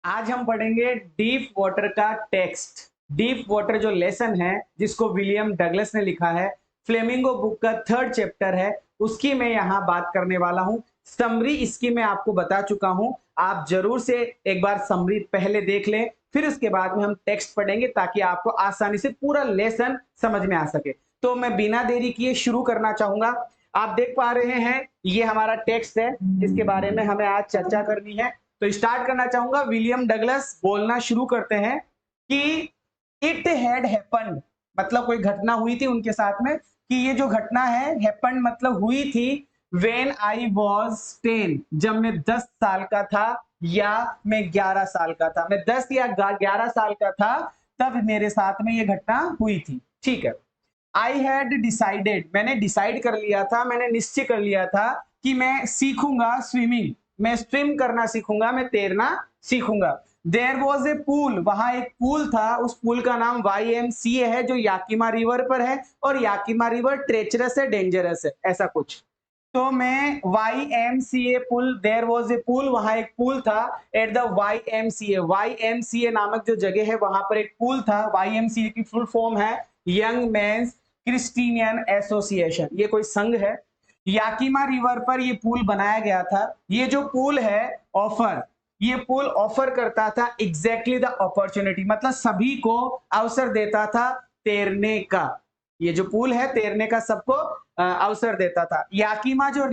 आज हम पढ़ेंगे डीप वाटर का टेक्स्ट। डीप वाटर जो लेसन है जिसको विलियम डगलस ने लिखा है, फ्लेमिंगो बुक का 3rd चैप्टर है, उसकी मैं यहाँ बात करने वाला हूँ। समरी इसकी मैं आपको बता चुका हूँ, आप जरूर से एक बार समरी पहले देख लें, फिर उसके बाद में हम टेक्स्ट पढ़ेंगे ताकि आपको आसानी से पूरा लेसन समझ में आ सके। तो मैं बिना देरी किए शुरू करना चाहूंगा। आप देख पा रहे हैं ये हमारा टेक्स्ट है जिसके बारे में हमें आज चर्चा करनी है। तो स्टार्ट करना चाहूंगा। विलियम डगलस बोलना शुरू करते हैं कि इट हैड हैपेंड, मतलब कोई घटना हुई थी उनके साथ में, कि ये जो घटना है हैपेंड मतलब हुई थी व्हेन आई वाज 10, जब मैं 10 साल का था या मैं 11 साल का था। मैं 10 या 11 साल का था तब मेरे साथ में ये घटना हुई थी। ठीक है। आई हैड डिसाइडेड, मैंने डिसाइड कर लिया था, मैंने निश्चय कर लिया था कि मैं सीखूंगा स्विमिंग, मैं स्विम करना सीखूंगा, मैं तैरना सीखूंगा। देयर वॉज ए पूल, वहां एक पूल था, उस पूल का नाम YMCA है जो याकिमा रिवर पर है, और याकिमा रिवर ट्रेचरस है, डेंजरस है, ऐसा कुछ। तो मैं YMCA pool, there was a pool, वहां एक पूल था एट द YMCA नामक जो जगह है वहां पर एक पूल था। YMCA की फुल फॉर्म है यंग मेंस क्रिस्टीनियन एसोसिएशन, ये कोई संघ है। याकिमा रिवर पर ये पुल बनाया गया था। ये जो पुल है ऑफर, ये पुल ऑफर करता था एग्जैक्टली द अपॉर्चुनिटी, मतलब सभी को अवसर देता था तैरने का। ये जो पुल है तैरने का सबको अवसर देता था। याकिमा जो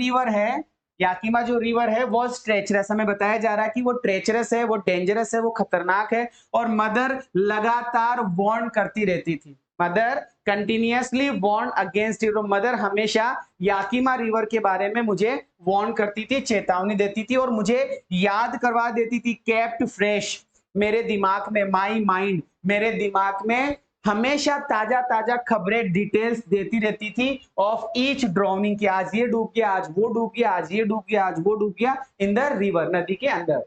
रिवर है वो ट्रेचरस, हमें बताया जा रहा है कि वो ट्रेचरस है, वो डेंजरस है, वो खतरनाक है। और मदर लगातार वार्न करती रहती थी, mother continuously warn against you. Mother हमेशा याकिमा रिवर के बारे में मुझे वार्न करती थी, चेतावनी देती थी और मुझे याद करवा देती थी। केप्ट फ्रेश, मेरे दिमाग में, माई माइंड, मेरे दिमाग में हमेशा ताजा ताजा खबरें, डिटेल्स देती रहती थी ऑफ ईच ड्राउनिंग, की आज ये डूब गया, आज वो डूब गया, आज ये डूब गया, आज वो डूब गया, इन द रिवर, नदी के अंदर।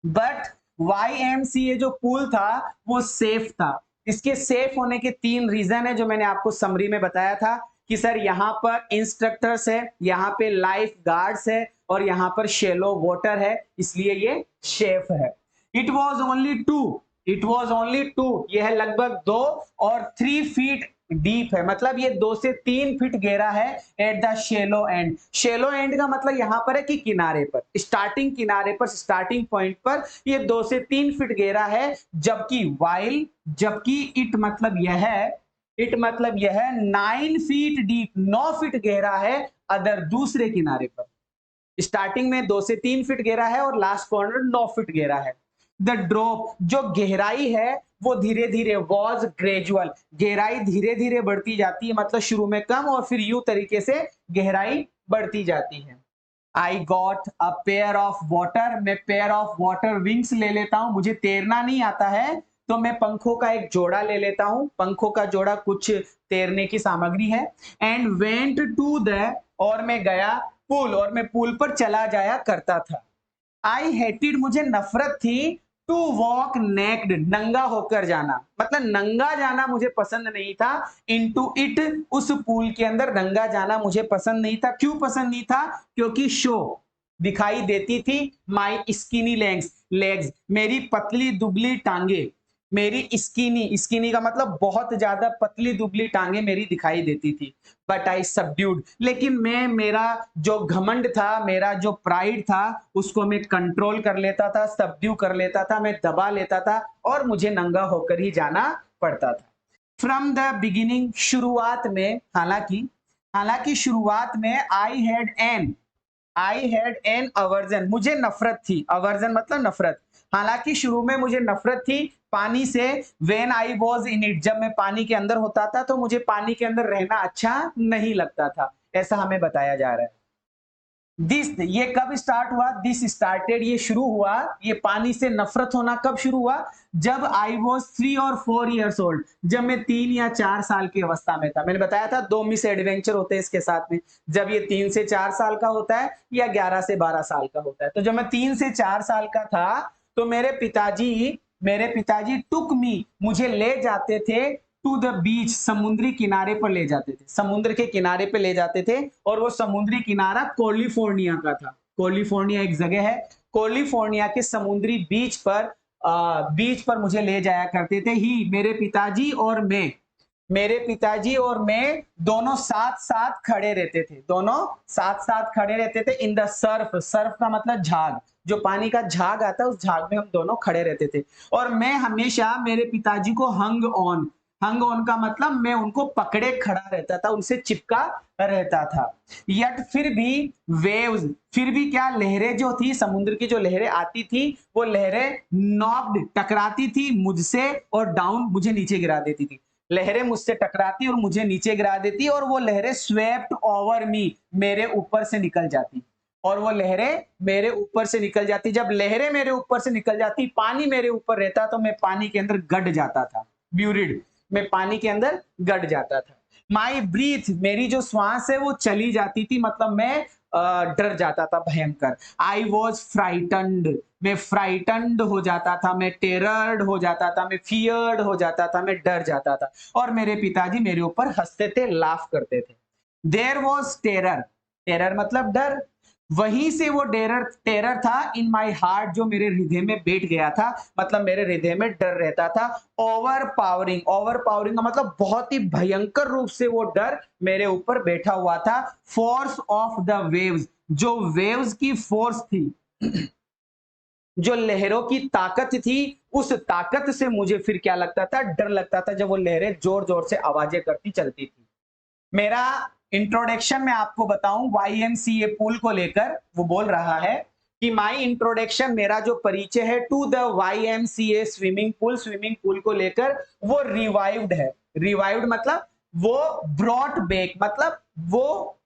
बट YMCA जो पूल था वो सेफ था। इसके सेफ होने के 3 रीजन है जो मैंने आपको समरी में बताया था कि सर यहाँ पर इंस्ट्रक्टर्स है, यहाँ पे लाइफ गार्ड्स है और यहाँ पर शेलो वाटर है, इसलिए ये सेफ है। इट वॉज ओनली टू, यह लगभग 2 और 3 फीट डीप है, मतलब ये 2 से 3 फीट गहरा है। At the shallow and, shallow and का मतलब यहां पर है कि किनारे पर, स्टार्टिंग किनारे पर, स्टार्टिंग पॉइंट पर ये 2 से 3 फीट गहरा है। जबकि वाइल, जबकि इट मतलब यह 9 फीट डीप, 9 फीट गहरा है अदर, दूसरे किनारे पर। स्टार्टिंग में 2 से 3 फीट गहरा है और लास्ट कॉर्नर 9 फीट गहरा है। द ड्रॉप, जो गहराई है वो धीरे धीरे, वॉज ग्रेजुअल, गहराई धीरे धीरे बढ़ती जाती है, मतलब शुरू में कम और फिर यू तरीके से गहराई बढ़ती जाती है। I got a pair of water, मैं पेयर ऑफ वाटर विंग्स ले लेता हूं, मुझे तैरना नहीं आता है तो मैं पंखों का एक जोड़ा ले लेता हूं, पंखों का जोड़ा कुछ तैरने की सामग्री है। एंड वेंट टू द, और मैं गया पुल, और मैं पुल पर चला जाया करता था। आई हेटेड, मुझे नफरत थी, टू वॉक नेक्ड, नंगा होकर जाना, मतलब नंगा जाना मुझे पसंद नहीं था। इनटू इट, उस पूल के अंदर नंगा जाना मुझे पसंद नहीं था। क्यों पसंद नहीं था? क्योंकि शो, दिखाई देती थी माई स्किनी लेग्स, मेरी पतली दुबली टांगे, मेरी स्किनी, स्किनी का मतलब बहुत ज्यादा पतली दुबली टांगे मेरी दिखाई देती थी। बट आई सबड्यूड, लेकिन मैं, मेरा जो घमंड था, मेरा जो प्राइड था, उसको मैं कंट्रोल कर लेता था, सबड्यू कर लेता था, मैं दबा लेता था और मुझे नंगा होकर ही जाना पड़ता था। फ्रॉम द बिगिनिंग, शुरुआत में, हालांकि हालांकि शुरुआत में आई हैड एन अवर्जन, मुझे नफरत थी, अवर्जन मतलब नफरत। हालांकि शुरू में मुझे नफरत थी पानी से। When I was in it, जब मैं पानी के अंदर होता था तो मुझे पानी के अंदर रहना अच्छा नहीं लगता था, ऐसा हमें बताया जा रहा है। दिस, ये कब स्टार्ट हुआ? दिस स्टार्टेड, ये शुरू हुआ, ये पानी से नफरत होना कब शुरू हुआ? जब आई वॉज 3 और 4 ईयर्स ओल्ड, जब मैं 3 या 4 साल की अवस्था में था। मैंने बताया था 2 मिस एडवेंचर होते हैं इसके साथ में, जब ये 3 से 4 साल का होता है या 11 से 12 साल का होता है। तो जब मैं 3 से 4 साल का था तो मेरे पिताजी टुक मी, मुझे ले जाते थे टू द बीच, समुद्री किनारे पर ले जाते थे, समुद्र के किनारे पे ले जाते थे। और वो समुद्री किनारा कैलिफोर्निया का था। कैलिफोर्निया एक जगह है, कैलिफोर्निया के समुद्री बीच पर बीच पर मुझे ले जाया करते थे। ही मेरे पिताजी और मैं दोनों साथ साथ खड़े रहते थे, दोनों साथ साथ खड़े रहते थे इन द सर्फ। सर्फ का मतलब झाग, जो पानी का झाग आता है उस झाग में हम दोनों खड़े रहते थे। और मैं हमेशा मेरे पिताजी को हंग ऑन का मतलब मैं उनको पकड़े खड़ा रहता था, उनसे चिपका रहता था। यट फिर भी वेव्स, फिर भी क्या, लहरें जो थी, समुद्र की जो लहरें आती थी, वो लहरें नॉक्ड, टकराती थी मुझसे और डाउन, मुझे नीचे गिरा देती थी। लहरें मुझसे टकराती और मुझे नीचे गिरा देती, और वो लहरें स्वेप्ट ओवर मी, मेरे ऊपर से निकल जाती, और वो लहरें मेरे ऊपर से निकल जाती। जब लहरें मेरे ऊपर से निकल जाती, पानी मेरे ऊपर रहता, तो मैं पानी के अंदर गड़ जाता था, ब्यूरिड, मैं पानी के अंदर गड़ जाता था। माई ब्रीथ, मेरी जो श्वास है वो चली जाती थी, मतलब मैं डर जाता था भयंकर। आई वॉज फ्राइटन्ड, मैं फ्राइटन्ड हो जाता था, मैं टेरर्ड हो जाता था, मैं फियर्ड हो जाता था, मैं डर जाता था। और मेरे पिताजी मेरे ऊपर हंसते थे, लाफ करते थे। देयर वॉज टेरर, टेरर मतलब डर, वहीं से वो टेरर टेरर था इन माई हार्ट, जो मेरे हृदय में बैठ गया था, मतलब मेरे हृदय में डर रहता था। ओवर पावरिंग, ओवर पावरिंग का मतलब बहुत ही भयंकर रूप से वो डर मेरे ऊपर बैठा हुआ था। फोर्स ऑफ द वेव्स, जो वेव्स की फोर्स थी, जो लहरों की ताकत थी, उस ताकत से मुझे फिर क्या लगता था, डर लगता था, जब वो लहरें जोर जोर से आवाजें करती चलती थी। मेरा इंट्रोडक्शन में आपको बताऊं YMCA पूल को लेकर, वो बोल रहा है कि माई इंट्रोडक्शन, मेरा जो परिचय है to the YMCA swimming pool को लेकर, वो रिवाइव्ड है। रिवाइव्ड मतलब वो ब्रॉट बैक, मतलब वो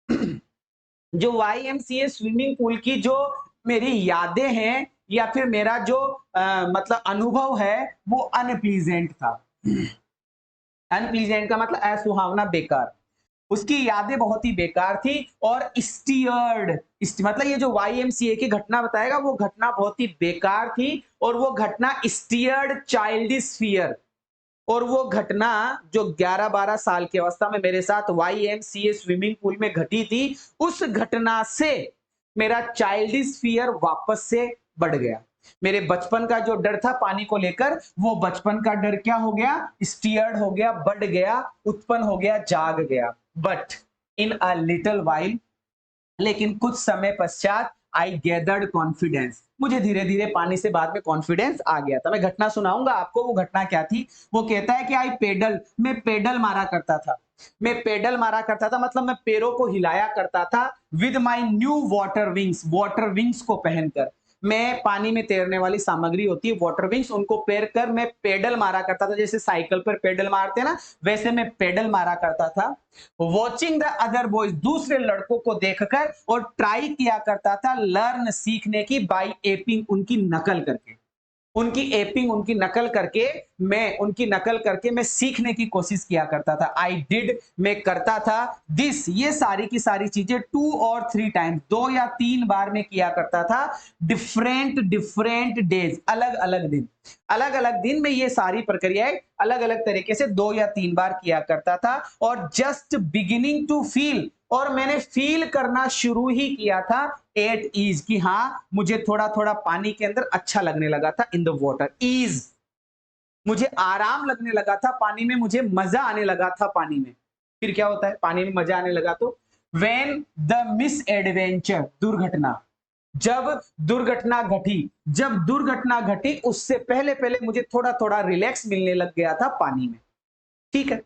जो YMCA स्विमिंग पूल की जो मेरी यादें हैं, या फिर मेरा जो मतलब अनुभव है, वो अनप्लीजेंट था। अनप्लीजेंट का मतलब असुहावना, बेकार, उसकी यादें बहुत ही बेकार थी। और स्टीयर्ड, मतलब ये जो YMCA की घटना बताएगा, वो घटना बहुत ही बेकार थी, और वो घटना स्टीयर्ड चाइल्डिश फियर, और वो घटना जो 11-12 साल की अवस्था में मेरे साथ YMCA स्विमिंग पूल में घटी थी, उस घटना से मेरा चाइल्डिश फियर वापस से बढ़ गया। मेरे बचपन का जो डर था पानी को लेकर, वो बचपन का डर क्या हो गया, स्टीयर्ड हो गया, बढ़ गया, उत्पन्न हो गया, जाग गया। But in a little while, लेकिन कुछ समय पश्चात, आई गैदर्ड कॉन्फिडेंस, मुझे धीरे धीरे पानी से बाद में कॉन्फिडेंस आ गया था। मैं घटना सुनाऊंगा आपको, वो घटना क्या थी। वो कहता है कि आई पेडल, मैं पेडल मारा करता था, मैं पेडल मारा करता था, मतलब मैं पैरों को हिलाया करता था, with my new water wings को पहनकर। मैं पानी में तैरने वाली सामग्री होती है वाटर विंग्स, उनको पैर कर मैं पेडल मारा करता था, जैसे साइकिल पर पेडल मारते हैं ना, वैसे मैं पेडल मारा करता था। वॉचिंग द अदर बॉयज, दूसरे लड़कों को देखकर, और ट्राई किया करता था लर्न, सीखने की, बाई एपिंग, उनकी नकल करके, उनकी नकल करके, मैं सीखने की कोशिश किया करता था। आई डिड, मैं करता था, दिस, ये सारी की सारी चीजें 2 और 3 टाइम्स, 2 या 3 बार में किया करता था। डिफरेंट डिफरेंट डेज, अलग अलग दिन में ये सारी प्रक्रियाएं अलग अलग तरीके से 2 या 3 बार किया करता था। और जस्ट बिगिनिंग टू फील, और मैंने फील करना शुरू ही किया था एट ईज, की हाँ, मुझे थोड़ा थोड़ा पानी के अंदर अच्छा लगने लगा था। इन द वाटर ईज, मुझे आराम लगने लगा था पानी में, मुझे मजा आने लगा था पानी में। फिर क्या होता है पानी में मजा आने लगा तो, वेन द मिस एडवेंचर, दुर्घटना, जब दुर्घटना घटी, उससे पहले पहले मुझे थोड़ा थोड़ा रिलैक्स मिलने लग गया था पानी में। ठीक है,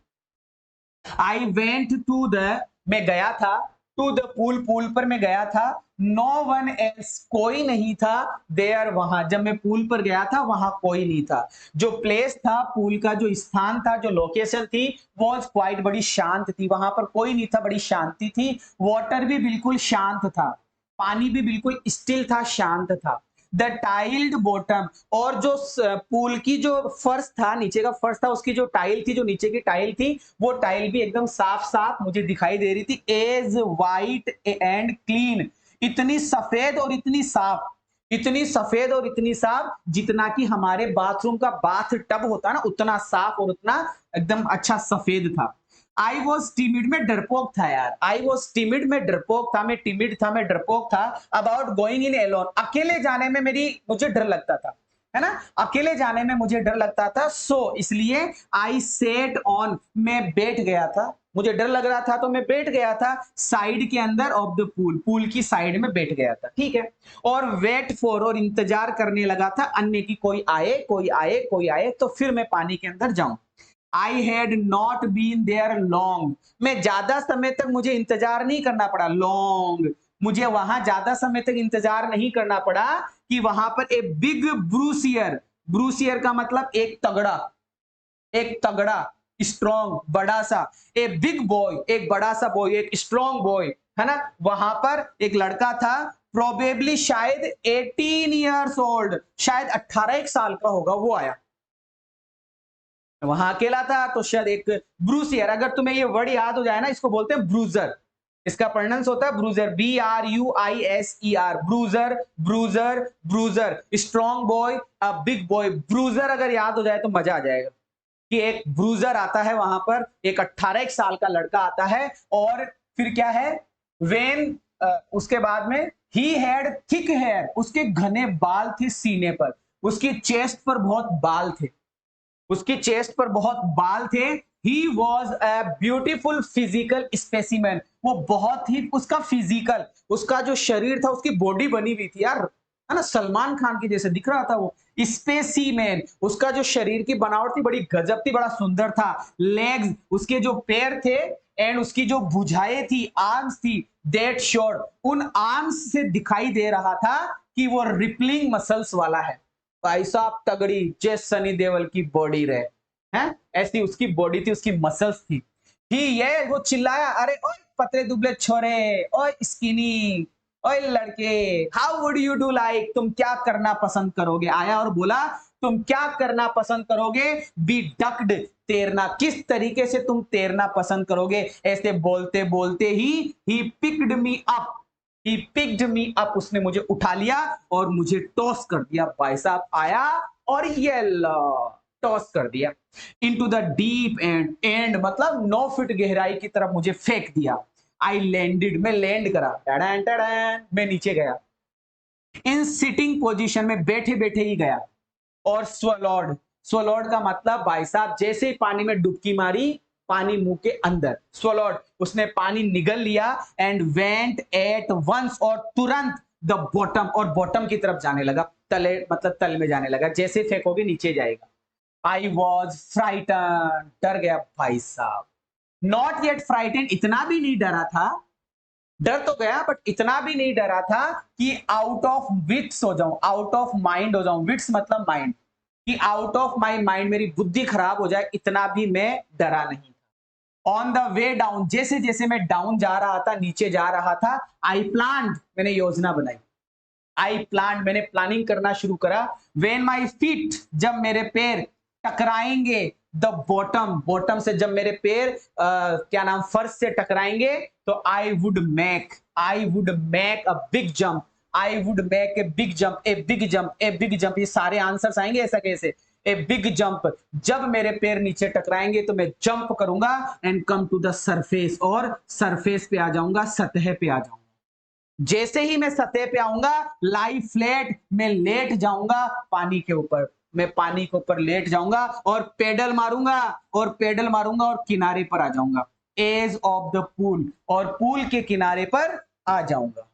आई वेंट टू द, मैं गया था, टू द पूल, पूल पर मैं गया था। नो वन एल्स, कोई नहीं था, देयर, वहां, जब मैं पूल पर गया था वहां कोई नहीं था। जो प्लेस था, पूल का जो स्थान था, जो लोकेशन थी, वॉज क्वाइट, बड़ी शांत थी, वहां पर कोई नहीं था, बड़ी शांति थी। वाटर भी बिल्कुल शांत था, पानी भी बिल्कुल स्टिल था, शांत था। द टाइल्ड बॉटम, और जो पूल की जो फर्श था, नीचे का फर्श था, उसकी जो टाइल थी, जो नीचे की टाइल थी, वो टाइल भी एकदम साफ साफ मुझे दिखाई दे रही थी। एज वाइट एंड क्लीन, इतनी सफेद और इतनी साफ, जितना कि हमारे बाथरूम का बाथ टब होता है ना, उतना साफ और उतना एकदम अच्छा सफेद था। आई वॉज टिमिड, में डरपोक था यार, आई वॉज टिमिड, में डरपोक था, मैं टिमिड था, मैं डरपोक था। अबाउट गोइंग इन एलोन, अकेले जाने में मुझे डर लगता था। है ना, अकेले जाने में मुझे डर लगता था, सो इसलिए आई सेट ऑन, मैं बैठ गया था, मुझे डर लग रहा था तो मैं बैठ गया था साइड के अंदर ऑफ द पूल, पूल की साइड में बैठ गया था, ठीक है। और वेट फॉर, और इंतजार करने लगा था अन्य की, कोई आए कोई आए कोई आए तो फिर मैं पानी के अंदर जाऊं। I had not been there long, मैं ज्यादा समय तक मुझे इंतजार नहीं करना पड़ा, लॉन्ग, मुझे वहां ज्यादा समय तक इंतजार नहीं करना पड़ा कि वहां पर ए बिग ब्रूसियर, ब्रूसियर का मतलब एक तगड़ा, एक तगड़ा, स्ट्रॉन्ग, बड़ा सा, ए बिग बॉय, एक बड़ा सा बॉय, एक स्ट्रॉन्ग बॉय, है ना, वहां पर एक लड़का था, प्रोबेबली शायद 18 ईयर्स ओल्ड, शायद 18 एक साल का होगा, वो आया। वहां अकेला था तो शायद एक ब्रूसियर, अगर तुम्हें ये वर्ड याद हो जाए ना, इसको बोलते हैं ब्रूजर, इसका प्रोनाउंस होता है bruiser, BRUISER, bruiser, bruiser, bruiser, strong boy, big boy, bruiser अगर याद हो जाए तो मजा आ जाएगा कि एक ब्रूजर आता है वहां पर, एक 18 एक साल का लड़का आता है, और फिर क्या है, वेन, उसके बाद में ही हैड थिक हेयर, उसके घने बाल थे सीने पर, उसकी चेस्ट पर बहुत बाल थे, उसकी चेस्ट पर बहुत बाल थे। He was a beautiful physical specimen, वो बहुत ही, उसका फिजिकल, उसका जो शरीर था, उसकी बॉडी बनी हुई थी यार, है ना, सलमान खान की जैसे दिख रहा था वो। स्पेसिमेन, उसका जो शरीर की बनावट थी बड़ी गजब थी, बड़ा सुंदर था। लेग्स, उसके जो पैर थे, एंड उसकी जो भुजाएं थी, आर्म्स थी, दैट शोड, उन आर्म्स से दिखाई दे रहा था कि वो रिपलिंग मसल्स वाला है। भाई साहब तगड़ी, जैसे सनी देओल की बॉडी रहे हैं, ऐसी उसकी बॉडी थी, उसकी मसल्स थी। ही ये वो चिल्लाया, अरे ओए पतले दुबले छोरे, ओए स्किनी, ओए लड़के, how would you do, like तुम क्या करना पसंद करोगे, आया और बोला तुम क्या करना पसंद करोगे, बी डक्ड, तैरना, किस तरीके से तुम तैरना पसंद करोगे। ऐसे बोलते बोलते he picked me up, he picked me up, उसने मुझे उठा लिया और मुझे टॉस कर दिया, भाई साहब आया और ये टॉस कर दिया into the deep and, and मतलब 9 फीट गहराई की तरफ मुझे फेंक दिया। आई लैंडेड, मैं लैंड करा, टडैन टडैन, मैं नीचे गया, इन सिटिंग पोजीशन में बैठे बैठे ही गया। और स्वलॉर्ड, स्वलॉर्ड का मतलब भाई साहब जैसे ही पानी में डुबकी मारी, पानी मुंह के अंदर, स्वलॉर्ड, उसने पानी निगल लिया, एंड वेंट एट वंस, और तुरंत द बॉटम, और बॉटम की तरफ जाने लगा, तले मतलब तल में जाने लगा, जैसे फेंकोगे नीचे जाएगा। आई वॉज फ्राइटन, डर गया भाई साहब, नॉट येट फ्राइटन, इतना भी नहीं डरा था, डर तो गया बट इतना भी नहीं डरा था कि आउट ऑफ विट्स हो जाऊं, आउट ऑफ माइंड हो जाऊं, विट्स मतलब माइंड, कि आउट ऑफ माई माइंड, मेरी बुद्धि खराब हो जाए, इतना भी मैं डरा नहीं। ऑन द वे डाउन, जैसे जैसे मैं डाउन जा रहा था, नीचे जा रहा था, आई प्लान, मैंने योजना बनाई, आई प्लान, मैंने प्लानिंग करना शुरू करा। वेन माई फीट, जब मेरे पैर टकराएंगे, द बॉटम, बॉटम से जब मेरे पैर क्या नाम, फर्श से टकराएंगे, तो I would make a big jump, I would make a big jump, a big jump, a big jump, ये सारे आंसर्स आएंगे ऐसा कैसे, ए बिग जंप, जब मेरे पैर नीचे टकराएंगे तो मैं जंप करूंगा, and come to the surface, और सरफेस पे आ जाऊंगा, सतह पे आ जाऊंगा। जैसे ही मैं सतह पे आऊंगा, लाई फ्लैट, मैं लेट जाऊंगा पानी के ऊपर, मैं पानी के ऊपर लेट जाऊंगा, और पेडल मारूंगा, और पेडल मारूंगा, और किनारे पर आ जाऊंगा, एज ऑफ द पूल, और पूल के किनारे पर आ जाऊंगा।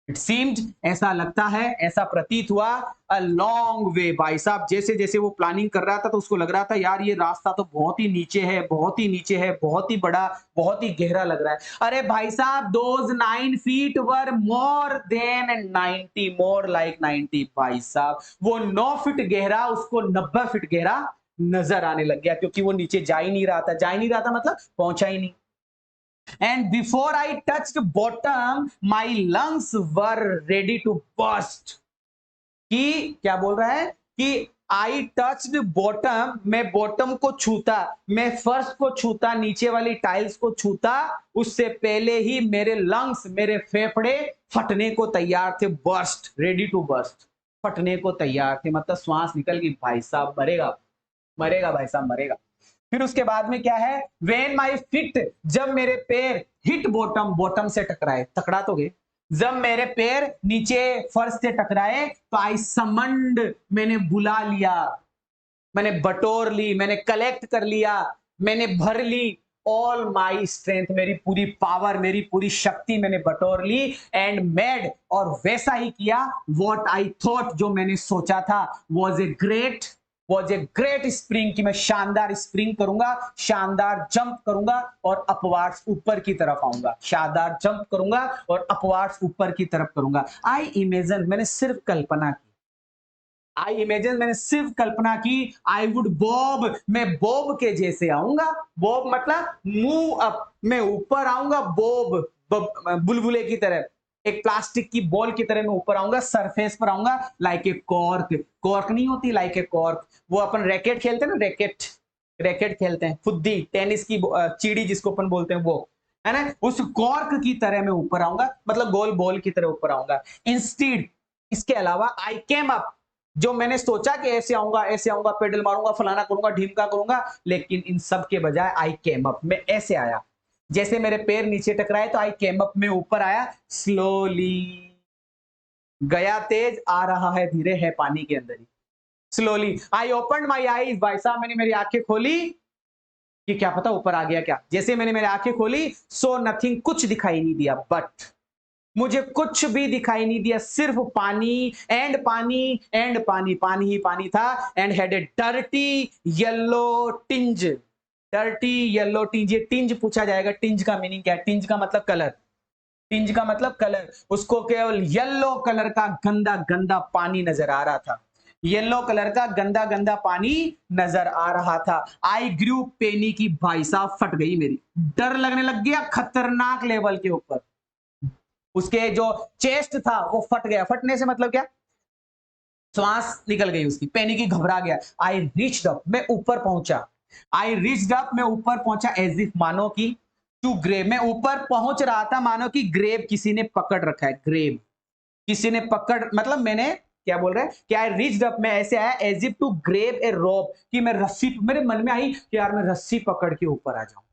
इट सीम्ड, ऐसा लगता है, ऐसा प्रतीत हुआ, अ लॉन्ग वे, भाई साहब जैसे जैसे वो प्लानिंग कर रहा था तो उसको लग रहा था यार ये रास्ता तो बहुत ही नीचे है, बहुत ही नीचे है, बहुत ही बड़ा, बहुत ही गहरा लग रहा है। अरे भाई साहब, those 9 feet were more than 90, more like 90, भाई साहब वो 9 फीट गहरा, उसको 90 फीट गहरा नजर आने लग गया, क्योंकि वो नीचे जा ही नहीं रहा था, जा ही नहीं रहा था मतलब पहुंचा ही नहीं। And before I touched bottom, my lungs were ready to burst. कि क्या बोल रहा है कि आई टच्ड बॉटम, मैं बॉटम को छूता, मैं फर्श को छूता, नीचे वाली टाइल्स को छूता, उससे पहले ही मेरे लंग्स, मेरे फेफड़े फटने को तैयार थे, बर्स्ट, रेडी टू बर्स्ट, फटने को तैयार थे, मतलब श्वास निकल गई, भाई साहब मरेगा, मरेगा भाई साहब मरेगा। फिर उसके बाद में क्या है, वेन माई फिट, जब मेरे पैर हिट बॉटम, बॉटम से टकराए, टकरा तो गए, जब मेरे पैर नीचे फर्श से टकराए तो आई समंड, मैंने बुला लिया, मैंने बटोर ली, मैंने कलेक्ट कर लिया, मैंने भर ली ऑल माई स्ट्रेंथ, मेरी पूरी पावर, मेरी पूरी शक्ति मैंने बटोर ली एंड मेड, और वैसा ही किया वॉट आई थॉट, जो मैंने सोचा था, वॉज ए ग्रेट स्प्रिंग, कि मैं शानदार स्प्रिंग करूंगा, शानदार जंप करूंगा और अपवार्ड्स ऊपर की तरफ आऊंगा, शानदार जंप करूंगा और अपवार्ड्स ऊपर की तरफ करूंगा। आई इमेजिन, मैंने सिर्फ कल्पना की, आई इमेजिन, मैंने सिर्फ कल्पना की, आई वुड बॉब, मैं बॉब के जैसे आऊंगा, बॉब मतलब मूव अप, मैं ऊपर आऊंगा, बॉब बुलबुले की तरह, एक प्लास्टिक की बॉल की तरह मैं ऊपर आऊंगा, सरफेस पर आऊंगा, लाइक ए कॉर्क, कॉर्क नहीं होती, लाइक ए कॉर्क, वो अपन रैकेट खेलते हैं ना, रैकेट, रैकेट खेलते हैं, फुद्दी, टेनिस की चीड़ी जिसको अपन बोलते हैं, वो है ना, उस कॉर्क की तरह मैं ऊपर आऊंगा, मतलब गोल बॉल की तरह ऊपर आऊंगा। इंस्टीड, इसके अलावा आई केम अप, जो मैंने सोचा कि ऐसे आऊंगा, पेडल मारूंगा, फलाना करूंगा, ढीमका करूंगा, लेकिन इन सब के बजाय आई केम अप, मैं ऐसे आया, जैसे मेरे पैर नीचे टकराए तो आई केम अप, में ऊपर आया, स्लोली, गया तेज, आ रहा है धीरे, है पानी के अंदर ही, slowly I open my eyes, भाई साहब मैंने मेरी आंखें खोली, कि क्या पता ऊपर आ गया क्या, जैसे मैंने मेरी आंखें खोली, सो नथिंग, कुछ दिखाई नहीं दिया, बट मुझे कुछ भी दिखाई नहीं दिया, सिर्फ पानी एंड पानी एंड पानी, पानी ही पानी था, and had a dirty yellow tinge, dirty yellow tinge, ये टिंज पूछा जाएगा, टिंज का मीनिंग क्या है, टिंज का मतलब कलर, टिंज का मतलब कलर, उसको केवल येलो कलर का गंदा गंदा पानी नजर आ रहा था, येलो कलर का गंदा गंदा पानी नजर आ रहा था। आई ग्रू पेनी की, भाई साहब फट गई मेरी, डर लगने लग गया खतरनाक लेवल के ऊपर, उसके जो चेस्ट था वो फट गया, फटने से मतलब क्या, श्वास निकल गई उसकी, पेनी की घबरा गया। आई रीच्ड अप, मैं ऊपर पहुंचा, आई रीच्ड अप, मैं ऊपर पहुंचा, एज इफ, मानो की, टू ग्रेव, मैं ऊपर पहुंच रहा था, मानो कि ग्रेव किसी ने पकड़ रखा है, ग्रेव किसी ने पकड़, मतलब मैंने क्या बोल रहा है कि आई रीच्ड अप, मैं ऐसे आया, एज इफ टू ग्रेव ए रोप, कि मैं रस्सी, मेरे मन में आई कि यार मैं रस्सी पकड़ के ऊपर आ जाऊं,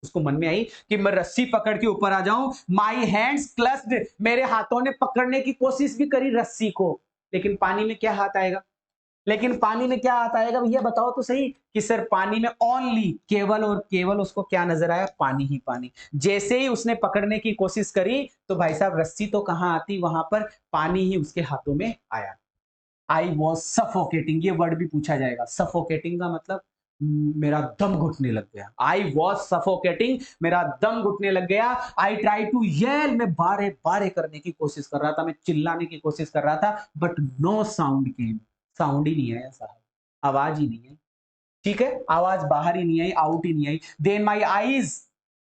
उसको मन में आई कि मैं रस्सी पकड़ के ऊपर आ जाऊं, माई हैंड्स क्लस्ड, मेरे हाथों ने पकड़ने की कोशिश भी करी रस्सी को, लेकिन पानी में क्या हाथ आएगा, लेकिन पानी में क्या हाथ आएगा भैया, बताओ तो सही, कि सर पानी में ओनली, केवल और केवल उसको क्या नजर आया, पानी ही पानी, जैसे ही उसने पकड़ने की कोशिश करी तो भाई साहब रस्सी तो कहां आती, वहां पर पानी ही उसके हाथों में आया। आई वॉज सफोकेटिंग, ये वर्ड भी पूछा जाएगा, सफोकेटिंग का मतलब मेरा दम घुटने लग गया, आई वॉज सफोकेटिंग, मेरा दम घुटने लग गया। आई ट्राई टू येल, मैं बारे बारे करने की कोशिश कर रहा था, मैं चिल्लाने की कोशिश कर रहा था, but no sound came, sound ही नहीं आया साहब, आवाज ही नहीं आई, ठीक है, आवाज बाहर ही नहीं आई, आउट ही नहीं आई। देन माई आईज,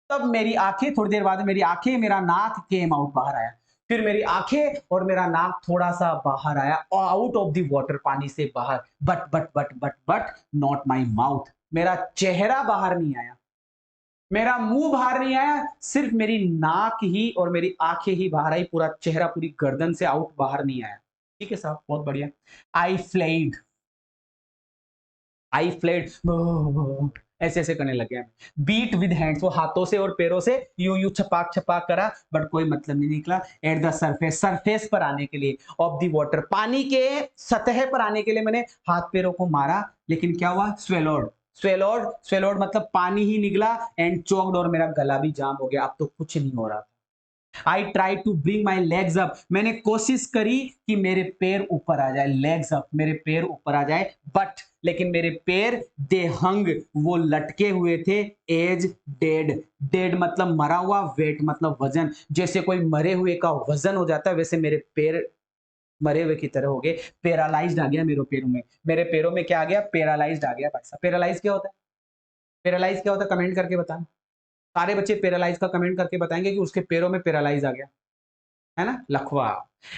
तब मेरी आंखें, थोड़ी देर बाद मेरी आंखें, मेरा नाक केम आउट, बाहर आया, फिर मेरी आंखें और मेरा नाक थोड़ा सा बाहर आया, आउट ऑफ द वाटर, पानी से बाहर, बट नॉट माई माउथ, मेरा चेहरा बाहर नहीं आया, मेरा मुंह बाहर नहीं आया, सिर्फ मेरी नाक ही और मेरी आंखें ही बाहर आई, पूरा चेहरा, पूरी गर्दन से आउट बाहर नहीं आया, ठीक है साहब, बहुत बढ़िया। आई फ्लेड, आई फ्लेड, ऐसे ऐसे करने लग गया, बीट विद हैंड्स, वो हाथों से और पैरों से यूं यूं छपाक छपाक करा, बट कोई मतलब नहीं निकला। एट द सरफेस, सरफेस पर आने के लिए, ऑफ द वाटर, पानी के सतह पर आने के लिए मैंने हाथ पैरों को मारा, लेकिन क्या हुआ, स्वेलोड, स्वेलोड, स्वेलोड मतलब पानी ही निकला, एंड चोक्ड, और मेरा गला भी जाम हो गया, अब तो कुछ नहीं हो रहा। I try to bring my legs up, मैंने कोशिश करी कि मेरे पैर ऊपर आ जाए, लेग्स अप, मेरे पैर ऊपर आ जाए, बट लेकिन मेरे पैर, दे हंग, वो लटके हुए थे, एज डेड, डेड मतलब मरा हुआ, वेट मतलब वजन, जैसे कोई मरे हुए का वजन हो जाता है, वैसे मेरे पैर मरे हुए की तरह हो गए, पैरालाइज्ड आ गया मेरे पैरों में, मेरे पैरों में क्या आ गया, पैरालाइज्ड आ गया। भाई साहब पैरालाइज क्या होता है, पैरालाइज क्या होता है, कमेंट करके बताना, सारे बच्चे पैरालाइज का कमेंट करके बताएंगे कि उसके पैरों में पैरालाइज आ गया, है ना, लखवा।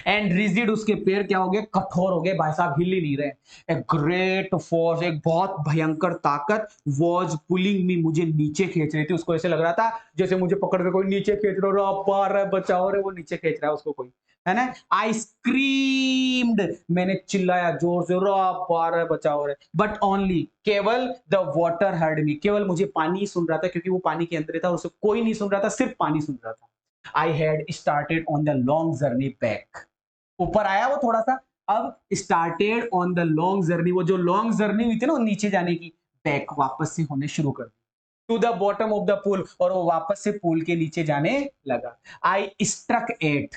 एंड रिजिड, उसके पैर क्या हो गए, कठोर हो गए, भाई साहब हिल ही नहीं रहे। ए ग्रेट फोर्स, एक बहुत भयंकर ताकत, वॉज पुलिंग मी, मुझे नीचे खींच रही थी, उसको ऐसे लग रहा था जैसे मुझे पकड़ के कोई नीचे खींच रहा है, पार रहा है, बचाओ रे, वो नीचे खींच रहा है उसको कोई, है ना। आई स्क्रीम्ड, मैंने चिल्लाया जोर से, पार है, बचाओ रे, बट ओनली, केवल द वाटर हर्ड मी, केवल मुझे पानी ही सुन रहा था, क्योंकि वो पानी के अंदर था, उसे कोई नहीं सुन रहा था, सिर्फ पानी सुन रहा था। I had started on the long journey back. ऊपर आया वो थोड़ा सा, अब started on the long journey, वो जो लॉन्ग जर्नी हुई थी ना वो नीचे जाने की, बैक वापस से होने शुरू कर दी। To the bottom of the pool, और वो वापस से पूल के नीचे जाने लगा। I struck at.